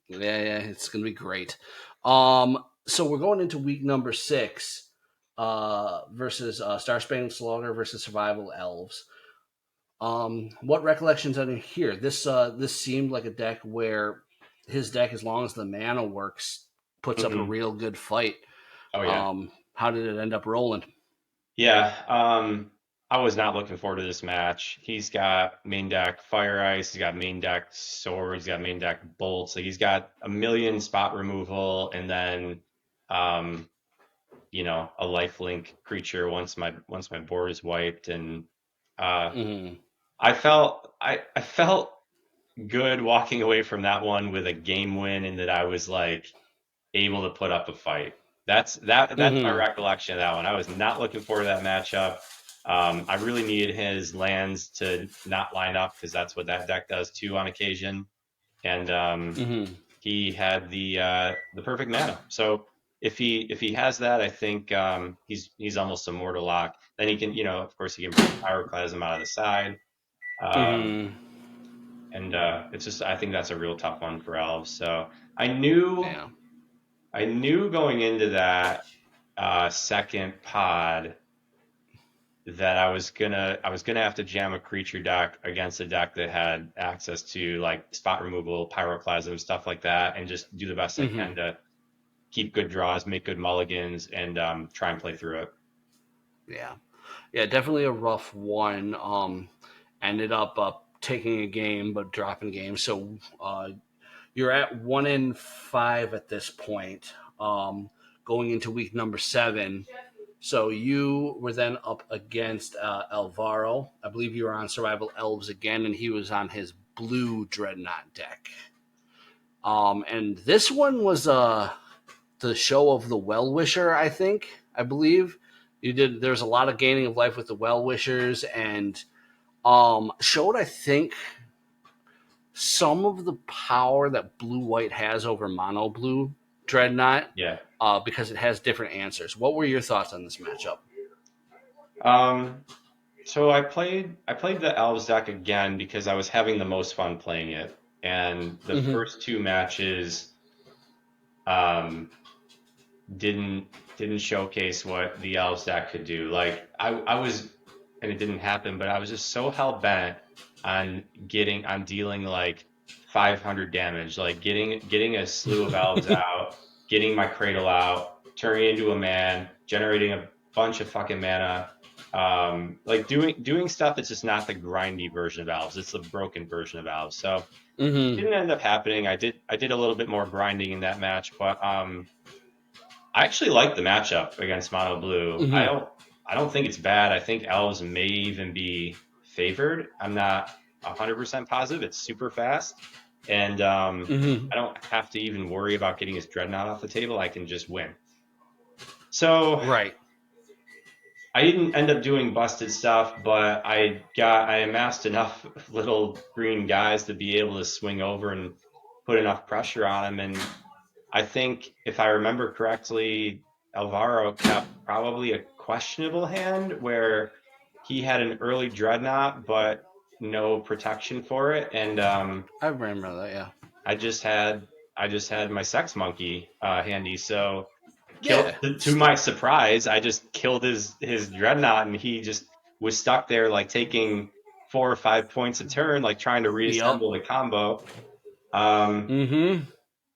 Yeah, yeah, it's gonna be great. So we're going into week number 6, versus Star Spangled Slaughter versus Survival Elves. What recollections on here? This seemed like a deck where his deck, as long as the mana works, puts up a Hmm. real good fight. Oh yeah. How did it end up rolling? Yeah, I was not looking forward to this match. He's got main deck Fire Ice, he's got main deck Swords, he's got main deck Bolts. Like he's got a million spot removal, and then, um, a lifelink creature once my board is wiped. And uh, Mm-hmm. I felt good walking away from that one with a game win, and that I was like able to put up a fight. That's my Mm-hmm. recollection of that one. I was not looking forward to that matchup. I really needed his lands to not line up because that's what that deck does too on occasion. And Mm-hmm. he had the perfect mana. So if he has that, I think he's almost a mortal lock. Then he can, of course, he can bring Pyroclasm out of the side. Um, Mm-hmm. and it's just I think that's a real tough one for Elves. So I knew Yeah. I knew going into that second pod that I was gonna have to jam a creature deck against a deck that had access to like spot removal, pyroclasm, stuff like that, and just do the best I Mm-hmm. can to keep good draws, make good mulligans, and try and play through it. Yeah. Yeah, definitely a rough one. Ended up taking a game but dropping games. So you're at 1-5 at this point. Going into week number 7. So you were then up against Alvaro. I believe you were on Survival Elves again, and he was on his blue Dreadnought deck. And this one was the show of the Well Wisher, I believe. You did. There's a lot of gaining of life with the Well Wishers, and showed, I think, some of the power that blue white has over mono blue Dreadnought, Yeah. because it has different answers. What were your thoughts on this matchup? Um, so I played the Elves deck again because I was having the most fun playing it, and the Mm-hmm. first two matches um, didn't didn't showcase what the Elves deck could do. Like I was, and it didn't happen, but I was just so hell bent on dealing like 500 damage, like getting a slew of Elves out, getting my Cradle out, turning into a man, generating a bunch of fucking mana. Like doing stuff that's just not the grindy version of Elves. It's the broken version of Elves. So Mm-hmm. didn't end up happening. I did a little bit more grinding in that match, but I actually like the matchup against Mono Blue. I Mm-hmm. don't I don't think it's bad. I think Elves may even be favored. I'm not 100% positive. It's super fast, and Mm-hmm. I don't have to even worry about getting his Dreadnought off the table. I can just win. So Right. I didn't end up doing busted stuff, but I amassed enough little green guys to be able to swing over and put enough pressure on him. And I think if I remember correctly, Alvaro kept probably a questionable hand where he had an early dreadnought, but no protection for it. And I remember that. Yeah. I just had I just had my sex monkey handy, so Yeah. killed to my surprise, I just killed his dreadnought, and he just was stuck there like taking 4 or 5 points a turn, like trying to Yep. reassemble the combo. Um, Mm-hmm.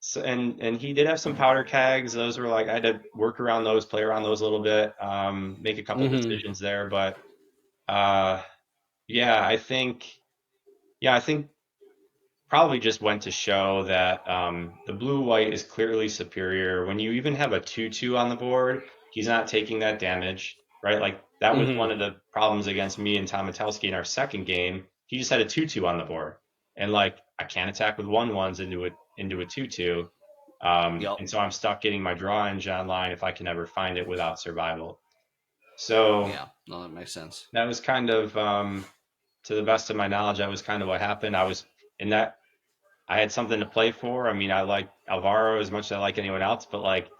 so and he did have some powder kegs. Those were like I had to work around those, play around those a little bit, make a couple Mm-hmm. decisions there, but uh, yeah, I think probably just went to show that the blue white is clearly superior. When you even have a 2/2 on the board, he's not taking that damage, right? Like that was one Mm-hmm. of the problems against me and Tomatelski in our second game. He just had a 2/2 on the board, and like I can't attack with 1/1s into a 2/2. Yep. And so I'm stuck getting my draw engine online if I can ever find it without survival. So Yeah. No, that makes sense. that was kind of, to the best of my knowledge, that was kind of what happened. I was in that I had something to play for. I mean, I like Alvaro as much as I like anyone else, but like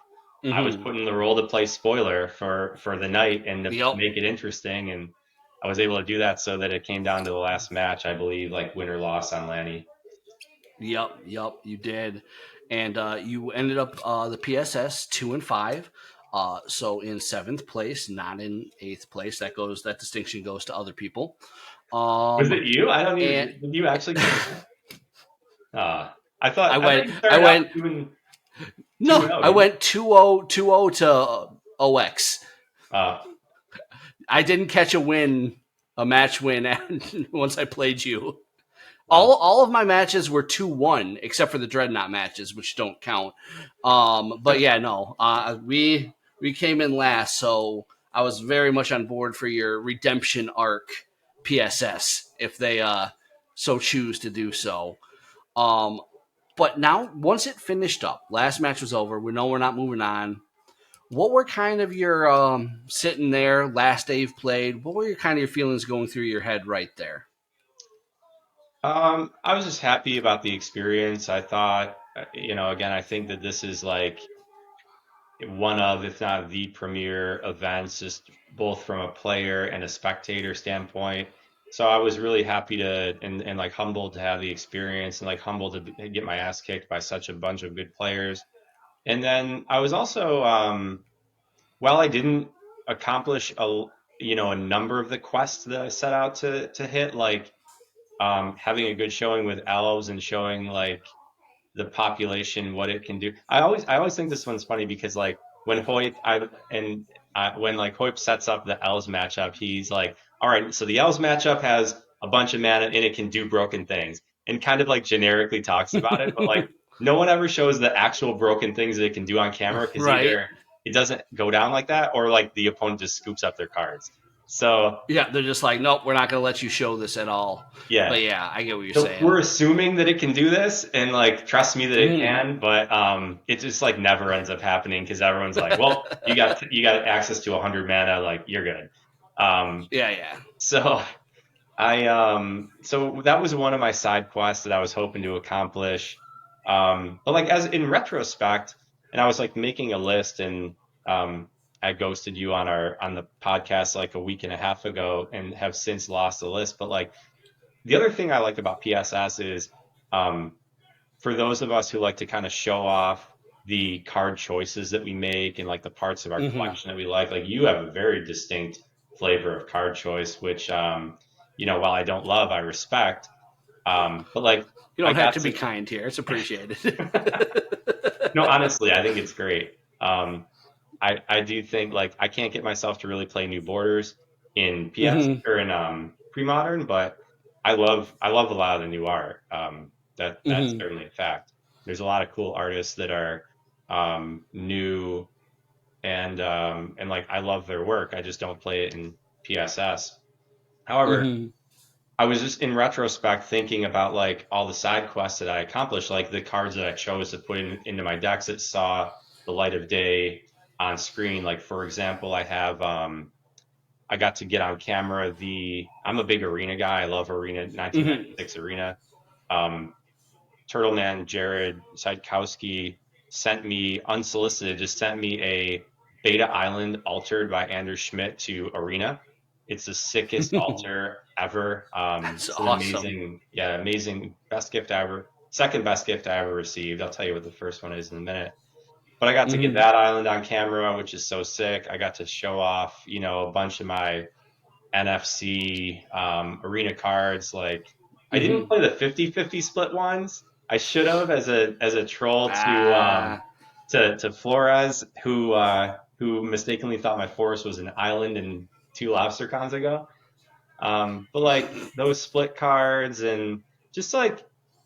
I was Mm-hmm. put in the role to play spoiler for the night and to Yep. make it interesting, and I was able to do that so that it came down to the last match, I believe, like win or loss on Lanny. Yep. Yep. You did, and you ended up the PSS 2-5. So in seventh place, not in eighth place. That distinction goes to other people. Was Um, it you? I don't even. and Did you actually get that? I I thought went. you I started out went. doing two No, and zero, I didn't went 2-0 to OX. you? I didn't catch a match win once I played you. Well, All of my matches were 2-1 except for the dreadnought matches, which don't count. But yeah, no, we came in last, so I was very much on board for your redemption arc PSS if they so choose to do so. Um, but now once it finished up, last match was over. We know we're not moving on. What were kind of your sitting there last day you've played? What were your kind of your feelings going through your head right there? I was just happy about the experience. I thought, again, I think that this is like one of, if not the premier events, just both from a player and a spectator standpoint. So I was really happy to and like humbled to have the experience and like humbled to get my ass kicked by such a bunch of good players. And then I was also, while I didn't accomplish a number of the quests that I set out to hit, like having a good showing with elves and showing like the population what it can do. I always think this one's funny because like when Hoyt I and when like Hoyt sets up the elves matchup, he's like, all right, so the elves matchup has a bunch of mana and it can do broken things, and kind of like generically talks about it, but like no one ever shows the actual broken things that it can do on camera because Right. either it doesn't go down like that or like the opponent just scoops up their cards. So Yeah, they're just like, nope, we're not going to let you show this at all. yeah, But yeah, I get what you're so saying. we're assuming that it can do this and like trust me that it Mm. can, but it just like never ends up happening because everyone's like, well, you got access to 100 mana, like you're good. Um, Yeah, yeah. so so that was one of my side quests that I was hoping to accomplish. But like as in retrospect, and I was like making a list and um I ghosted you on the podcast like a week and a half ago and have since lost the list. But like the other thing I like about PSS is um, for those of us who like to kind of show off the card choices that we make and like the parts of our Hmm. collection that we like you have a very distinct flavor of card choice, which, while I don't love, I respect. But like You I don't have got to be to, kind here. It's appreciated. no, honestly, I think it's great. I do think like I can't get myself to really play new borders in PS Hmm. or in pre-modern, but I love a lot of the new art. That's Hmm. certainly a fact. There's a lot of cool artists that are new and like I love their work. I just don't play it in PSS. However, Hmm. I was just in retrospect thinking about like all the side quests that I accomplished, like the cards that I chose to put into my decks that saw the light of day. on screen. Like for example, I got to get on camera I'm a big arena guy. I love arena Hmm. 1996 arena. Um, Turtleman Jared Sidekowski sent me unsolicited, just sent me a Beta Island altered by Anders Schmidt to Arena. It's the sickest altar ever. That's It's an awesome. amazing, yeah, amazing best gift I ever, second best gift I ever received. I'll tell you what the first one is in a minute. But I got to get Hmm. that island on camera, which is so sick. I got to show off, a bunch of my NFC arena cards. Like I didn't Hmm. play the 50-50 split ones. I should have as a troll to Ah. Flores who mistakenly thought my forest was an island and two lobster cons ago. But like those split cards and just like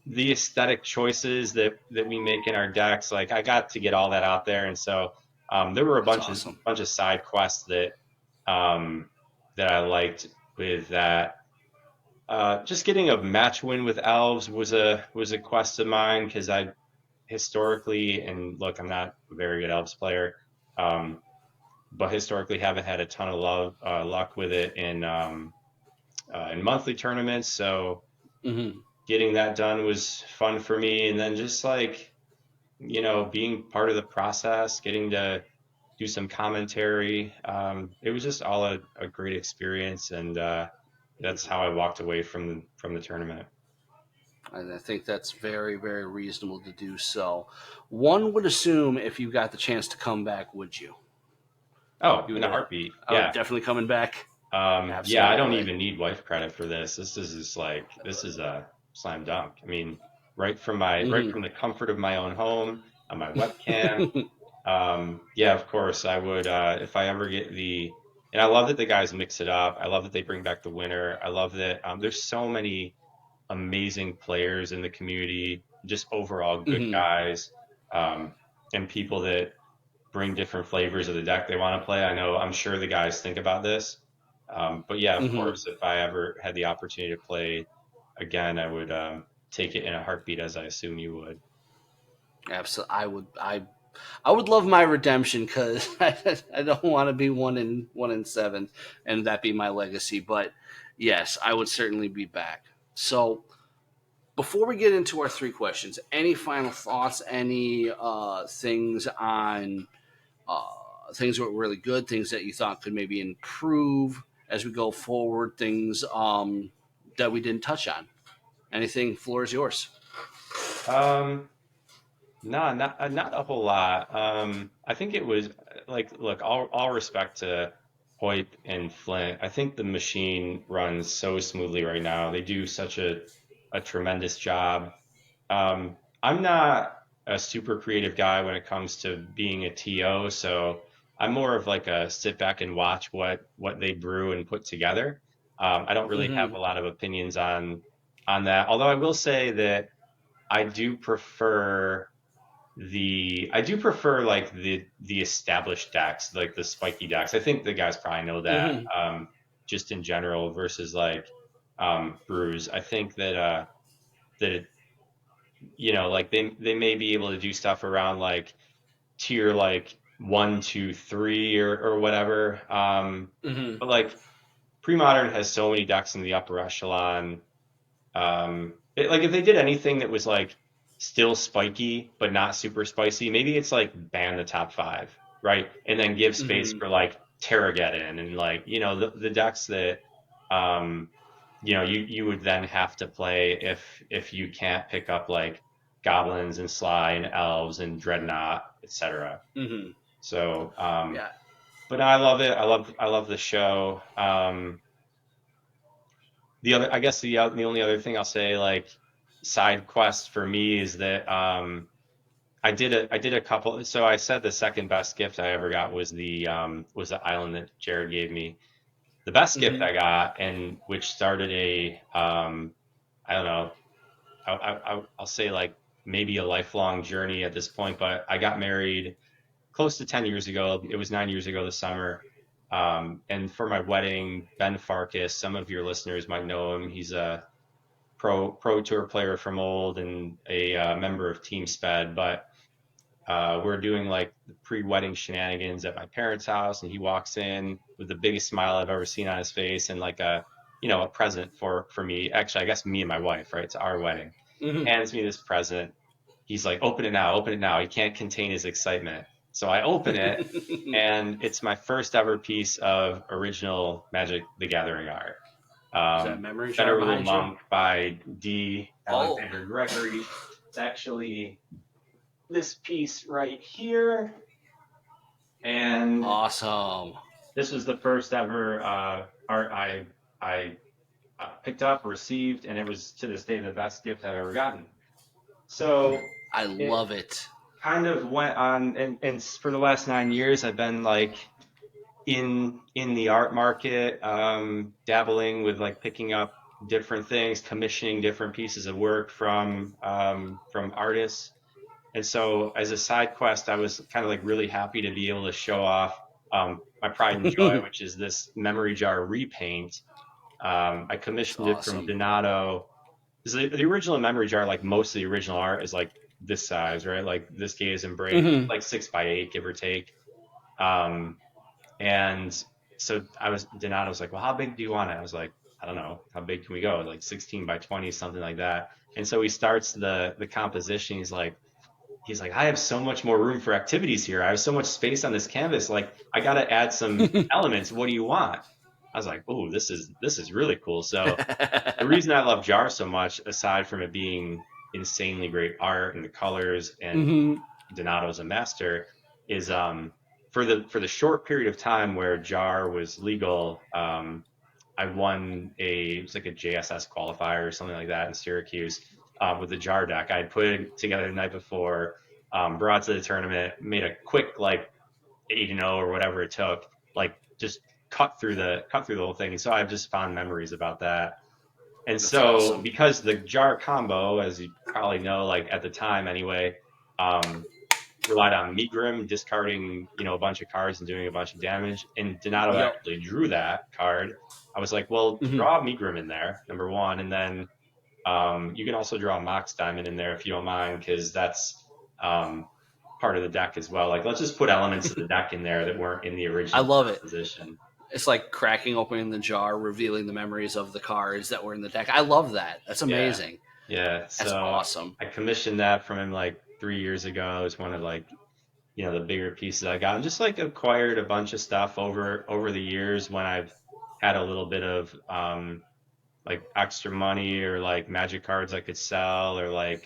the aesthetic choices that we make in our decks, like I got to get all that out there, and so there were a That's bunch of awesome. side quests um, that I liked with that. Just getting a match win with elves was a quest of mine because I historically, and look, I'm not a very good elves player, um, but historically haven't had a ton of luck with it in monthly tournaments. So Hmm. getting that done was fun for me. And then just like, being part of the process, getting to do some commentary. It was just all a great experience. And that's how I walked away from the tournament. And I think that's very, very reasonable to do so. One would assume if you got the chance to come back, would you? Oh, You in would. a heartbeat. Oh, Yeah. definitely coming back. Yeah, I don't Absolutely. even need wife credit for this. This is a slam dunk. I mean, right from the comfort of my own home on my webcam. Hmm. Yeah, of course, I would if I ever get and I love that the guys mix it up. I love that they bring back the winner. I love that there's so many amazing players in the community, just overall good Hmm. guys, um, and people that bring different flavors of the deck they want to play. I'm sure the guys think about this. But yeah, of Hmm. course, if I ever had the opportunity to play again, I would take it in a heartbeat, as I assume you would. Absolutely. I would love my redemption because I don't want to be 1-7, and that be my legacy. But yes, I would certainly be back. So before we get into our three questions, any final thoughts? Any things on uh, things that were really good, things that you thought could maybe improve as we go forward, things that we didn't touch on? Anything? Floor is yours. Um, No, not a whole lot. I think it was like, look, all respect to Hoyt and Flint. I think the machine runs so smoothly right now. They do such a tremendous job. I'm not a super creative guy when it comes to being a TO, so I'm more of like a sit back and watch what they brew and put together. I don't really have Hmm. a lot of opinions on that. Although I will say that I do prefer like the established decks, like the spiky decks. I think the guys probably know that, Hmm. just in general versus like brews. I think that like they may be able to do stuff around like tier like 1, 2, 3 or whatever. Hmm. But like pre-modern has so many decks in the upper echelon. Like if they did anything that was like still spiky but not super spicy, maybe it's like ban the top five, right? And then give space Hmm. for like Terrageddon and like the decks that um you would then have to play if you can't pick up like goblins and sly and elves and dreadnought, etc. Hmm. So Yeah. but I love it. I love the show. The other, I guess the only other thing I'll say, like side quest for me, is that I did a couple. So I said the second best gift I ever got was the island that Jared gave me. The best gift Hmm. I got, and which started I don't know, I'll say like maybe a lifelong journey at this point, but I got married close to 10 years ago. It was 9 years ago this summer. And for my wedding, Ben Farkas, some of your listeners might know him. He's a pro tour player from old and a member of Team Sped. But we're doing like the pre-wedding shenanigans at my parents' house, and he walks in with the biggest smile I've ever seen on his face, and like a, a present for me. Actually, I guess me and my wife, right? It's our wedding. Hmm. Hands me this present. He's like, open it now, open it now. He can't contain his excitement. So I open it, and it's my first ever piece of original Magic the Gathering art. Is that memory jar Venerable behind you? Monk by D. Oh, Alexander Gregory. It's actually this piece right here. And awesome. this was the first ever art I picked up, received, and it was to this day the best gift I've ever gotten. So I it love it. kind of went on, and for the last 9 years, I've been like in the art market, dabbling with like picking up different things, commissioning different pieces of work from artists. And so as a side quest, I was kind of like really happy to be able to show off my pride and joy, which is this memory jar repaint. I That's commissioned it from awesome. Donato. The original memory jar, like most of the original art, is like this size, right? Like this gauge and break, Hmm. like 6x8, give or take. Um, and so Donato was like, well, how big do you want it? I was like, I don't know, how big can we go? Like 16 by 20, something like that. And so he starts the composition. He's like, I have so much more room for activities here. I have so much space on this canvas. Like, I got to add some elements. What do you want? I was like, oh, this is really cool. So the reason I love Jar so much, aside from it being insanely great art and the colors, and Hmm. Donato's a master, is for the short period of time where Jar was legal, I won it was like a JSS qualifier or something like that in Syracuse, with the Jar deck. I had put it together the night before, brought it to the tournament, made a quick like 8-0 or whatever it took, like just cut through the whole thing. And so I've just fond memories about that. And That's so awesome. because the Jar combo, as you probably know, like at the time anyway, um, relied on Megrim discarding, a bunch of cards and doing a bunch of damage. And Donato Yep. actually drew that card. I was like, well, Hmm. draw Megrim in there, number one, and then you can also draw Mox Diamond in there if you don't mind, because that's um, part of the deck as well. Like, let's just put elements of the deck in there that weren't in the I original love it. composition. It's like cracking open the jar, revealing the memories of the cards that were in the deck. I love that. That's Yeah, amazing. yeah. That's So awesome. I commissioned that from him like 3 years ago. It was one of like the bigger pieces I got, and just like acquired a bunch of stuff over the years when I've had a little bit of like extra money or like magic cards I could sell, or like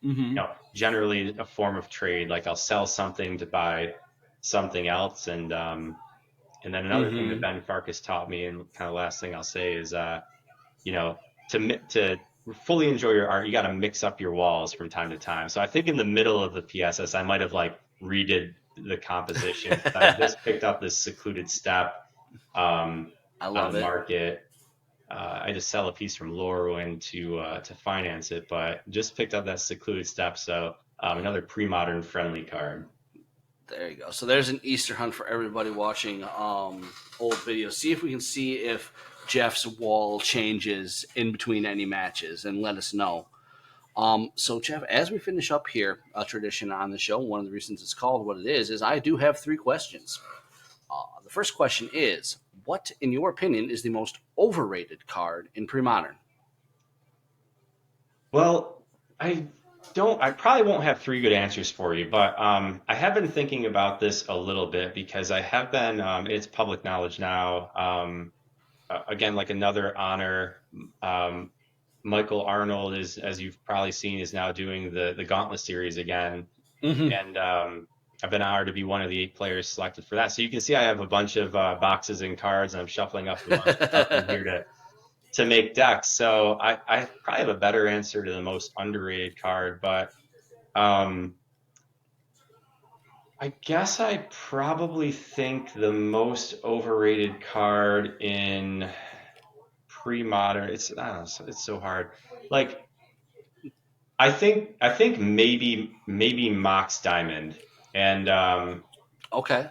Hmm. generally a form of trade. Like I'll sell something to buy something else, and then another thing that Hmm. Ben Farkas taught me, and kind of last thing I'll say is you know to fully enjoy your art, you got to mix up your walls from time to time. So I think in the middle of the PSS, I might have like redid the composition. I just picked up this secluded step um, I on love the it. market. I just sell a piece from Lorwyn to finance it, but just picked up that secluded step. So another pre-modern friendly card. There you go. So there's an Easter hunt for everybody watching old videos. See if we can see if Jeff's wall changes in between any matches, and let us know. So Jeff, as we finish up here, a tradition on the show, one of the reasons it's called what it is I do have three questions. The first question is, what, in your opinion, is the most overrated card in pre-modern? Well, I probably won't have three good answers for you, but I have been thinking about this a little bit because I have been, it's public knowledge now. Again, like another honor, um, Michael Arnold is, as you've probably seen, is now doing the Gauntlet series again. Mm-hmm. And I've been honored to be one of the 8 players selected for that. So you can see I have a bunch of boxes and cards, and I'm shuffling up a bunch of stuff in here to make decks. So I probably have a better answer to the most underrated card, but um, I guess I probably think the most overrated card in pre-modern. I don't know, it's so hard. Like I think maybe Mox Diamond, and Okay.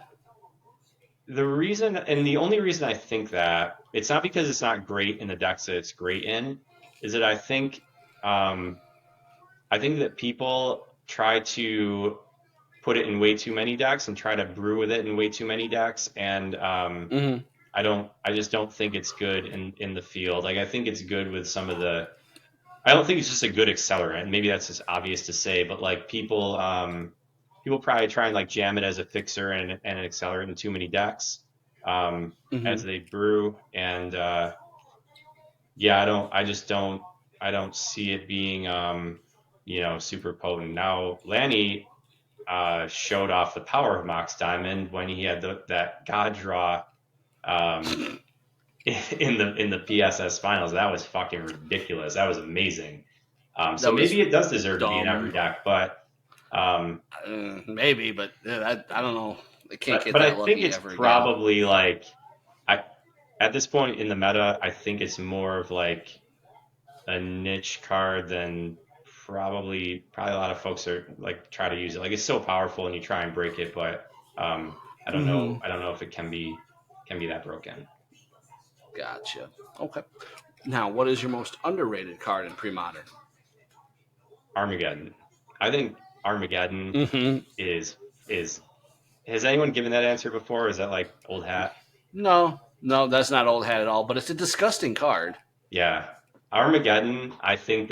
the only reason I think that, it's not because it's not great in the decks that it's great in, is that um, I think that people try to put it in way too many decks and try to brew with it in way too many decks. And Hmm. I just don't think it's good in the field. Like I think it's good with some of the. I don't think it's just a good accelerant. Maybe that's just obvious to say, but like people probably try and like jam it as a fixer and an accelerant in too many decks Hmm. as they brew. And yeah, I just I don't see it being super potent. Now Lanny showed off the power of Mox Diamond when he had that God draw um, in the PSS finals. That was fucking ridiculous. That was amazing. So That was maybe it does deserve to be in every dumb. deck, um, Maybe, but I don't know. They can't get I that think lucky it's ever again. probably like I at this point in the meta, I think it's more of like a niche card than probably a lot of folks are like try to use it. Like it's so powerful and you try and break it, but Hmm. I don't know if it can be that broken. Gotcha. Okay. Now, what is your most underrated card in pre-modern? Armageddon. I think Armageddon Hmm. is is has anyone given that answer before? Or is that like old hat? No, no, that's not old hat at all. But it's a disgusting card. Yeah. Armageddon, I think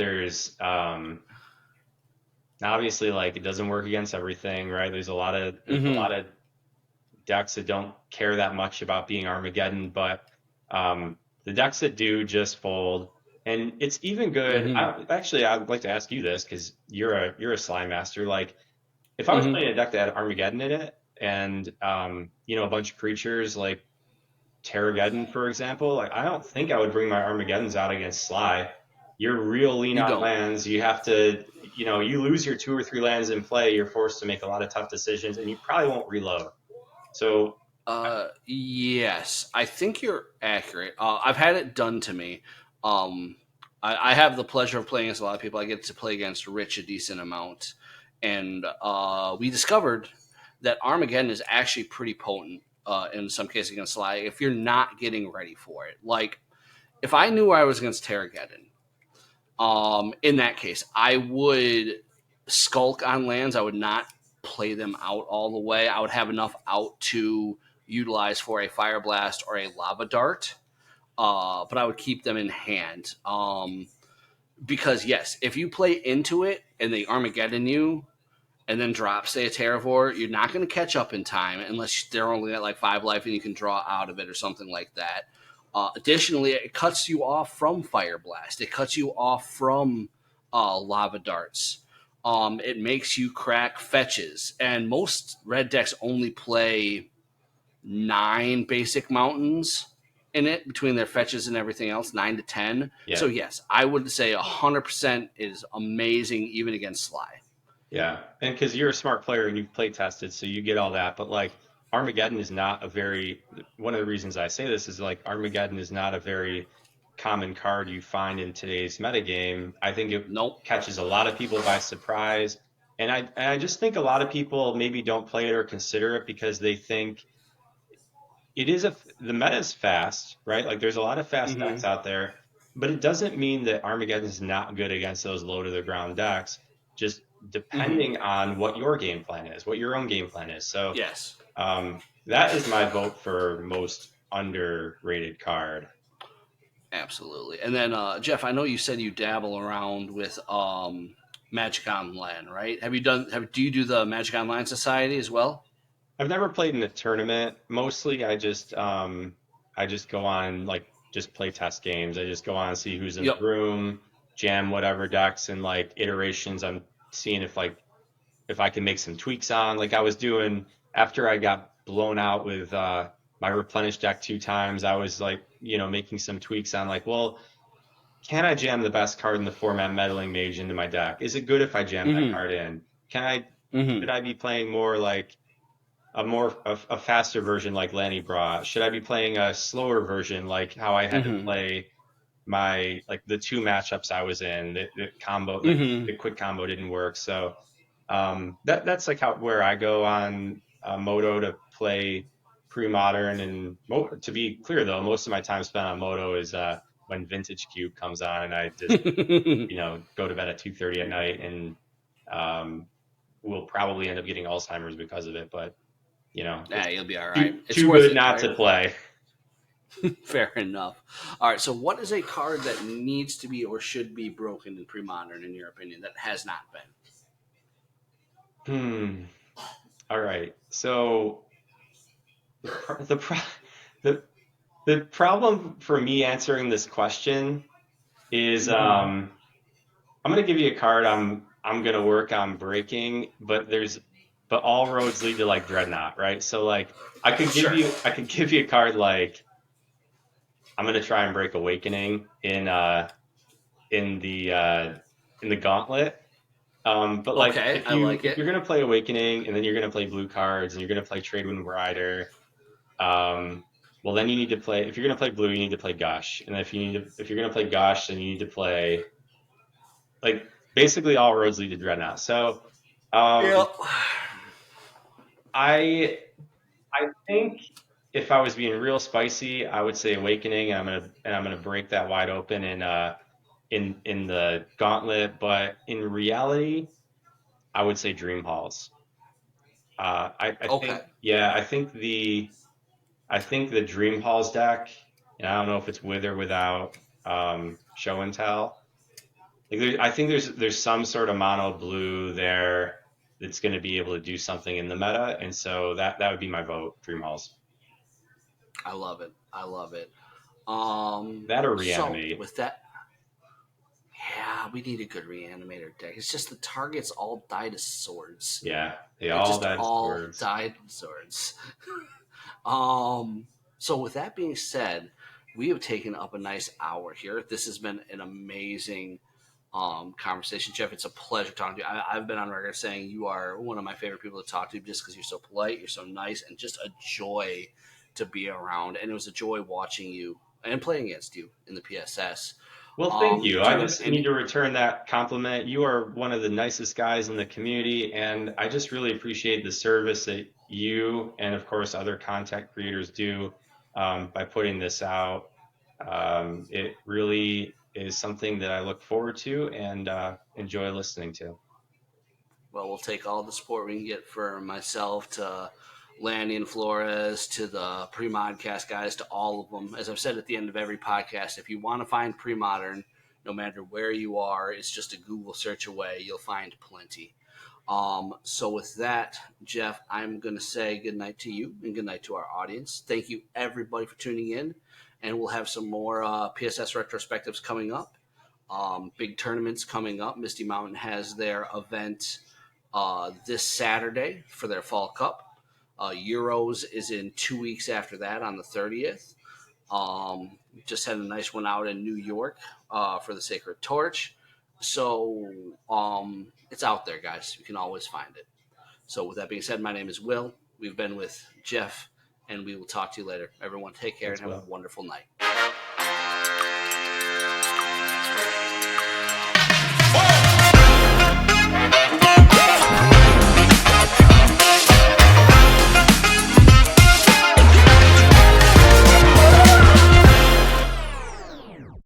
obviously like it doesn't work against everything, right? There's a Hmm. lot of decks that don't care that much about being Armageddon, but the decks that do just fold. And it's even good. Hmm. I'd like to ask you this because you're a slime master. Like, if I was Hmm. playing a deck that had Armageddon in it, and a bunch of creatures like Terrageddon, for example, like I don't think I would bring my Armageddons out against Sly. You're real lean You on don't. lands. You have to, you lose your 2 or 3 lands in play. You're forced to make a lot of tough decisions, and you probably won't reload. So Yes, I think you're accurate. I've had it done to me. Um, I have the pleasure of playing against a lot of people. I get to play against Rich a decent amount, and we discovered that Armageddon is actually pretty potent in some cases against Sly if you're not getting ready for it. Like if I knew I was against Terrageddon, in that case, I would skulk on lands. I would not play them out all the way. I would have enough out to utilize for a fire blast or a lava dart, but I would keep them in hand. Because yes, if you play into it and they Armageddon you and then drop, say, a Terravore, you're not going to catch up in time unless they're only at like 5 life and you can draw out of it or something like that. Additionally, it cuts you off from Fire Blast. It cuts you off from Lava Darts. It makes you crack fetches. And most red decks only play 9 basic mountains in it between their fetches and everything else, 9 to 10. yeah, So, yes, I would say 100% is amazing even against Sly. yeah, and because you're a smart player and you've play tested, so you get all that. But like Armageddon is not a very one of the reasons I say this is like Armageddon is not a very common card you find in today's metagame. I think it Nope. catches a lot of people by surprise, and I just think a lot of people maybe don't play it or consider it because they think it is the meta is fast, right? Like there's a lot of fast decks Hmm. out there, but it doesn't mean that Armageddon is not good against those low to the ground decks. Just Hmm. depending on what your game plan is, what your own game plan is. So Yes, that is my vote for most underrated card. absolutely. And then Jeff, I know you said you dabble around with Magic Online, right? Have you done? Do you do the Magic Online Society as well? I've never played in a tournament. Mostly, I just go on like just play test games. I just go on and see who's in the Yep. room, jam whatever decks and like iterations. I'm seeing if I can make some tweaks on. Like I was doing after I got blown out with my replenish deck 2 times. I was like making some tweaks on like, well, can I jam the best card in the format, Meddling Mage, into my deck? Is it good if I jam that Hmm. card in? Can I Hmm. should I be playing more like a faster version like Lanny brought? Should I be playing a slower version like how I had to Hmm. play my like the 2 matchups I was in? The combo like Hmm. the quick combo didn't work. So that's like how where I go on Moto to play pre-modern. And to be clear though, most of my time spent on Moto is when Vintage Cube comes on, and I just go to bed at 2:30 at night and um, will probably end up getting Alzheimer's because of it. But Yeah, it's you'll be all right. It's too worth good it, not right? to play. Fair enough. All right. So, what is a card that needs to be or should be broken in pre-modern, in your opinion, that has not been? Hmm. All right. So the pro- the pro- the the problem for me answering this question is Mm-hmm. I'm gonna give you a card I'm gonna work on breaking, but all roads lead to like Dreadnought, right? So like Sure. I could give you a card like I'm gonna try and break Awakening in the in the Gauntlet. But like Okay, I like if it. you're gonna play Awakening and then you're gonna play blue cards and you're gonna play Tradewind Rider, um, well then you need to play if you're gonna play blue, you need to play Gush. And if you're gonna play Gush, then you need to play like basically all roads lead to Dreadnought. So um, Yep. I I think if I was being real spicy, I would say Awakening, and I'm gonna break that wide open in the Gauntlet. But in reality, I would say Dream Halls. I Okay. think yeah, I think the Dream Halls deck, and I don't know if it's with or without Show and Tell. I think there's some sort of mono blue there that's going to be able to do something in the meta, and so that would be my vote. Dream Halls. I love it. I love it. That or So Reanimate. with that, yeah, we need a good reanimator deck. It's just the targets all died as swords. Yeah, they They all just died all swords. died as swords. Um, so with that being said, we have taken up a nice hour here. This has been an amazing conversation, Jeff. It's a pleasure talking to you. I've been on record saying you are one of my favorite people to talk to, just because you're so polite, you're so nice, and just a joy to be around. And it was a joy watching you and playing against you in the PSS. Well, thank you. Do I you have just need any? to return that compliment. You are one of the nicest guys in the community, and I just really appreciate the service that you and, of course, other content creators do by putting this out. It really is something that I look forward to and enjoy listening to. Well, we'll take all the support we can get for myself to Lanny and Flores to the pre-modcast guys to all of them. As I've said at the end of every podcast, if you want to find pre-modern, no matter where you are, it's just a Google search away. You'll find plenty. So with that, Jeff, I'm going to say good night to you and good night to our audience. Thank you everybody for tuning in, and we'll have some more PSS retrospectives coming up. Big tournaments coming up. Misty Mountain has their event this Saturday for their Fall Cup. Euros is in 2 weeks after that on the 30th. Just had a nice one out in New York for the Sacred Torch. So it's out there, guys. You can always find it. So with that being said, my name is Will. We've been with Jeff, and we will talk to you later. Everyone, take care and Thanks, have a Will. wonderful night.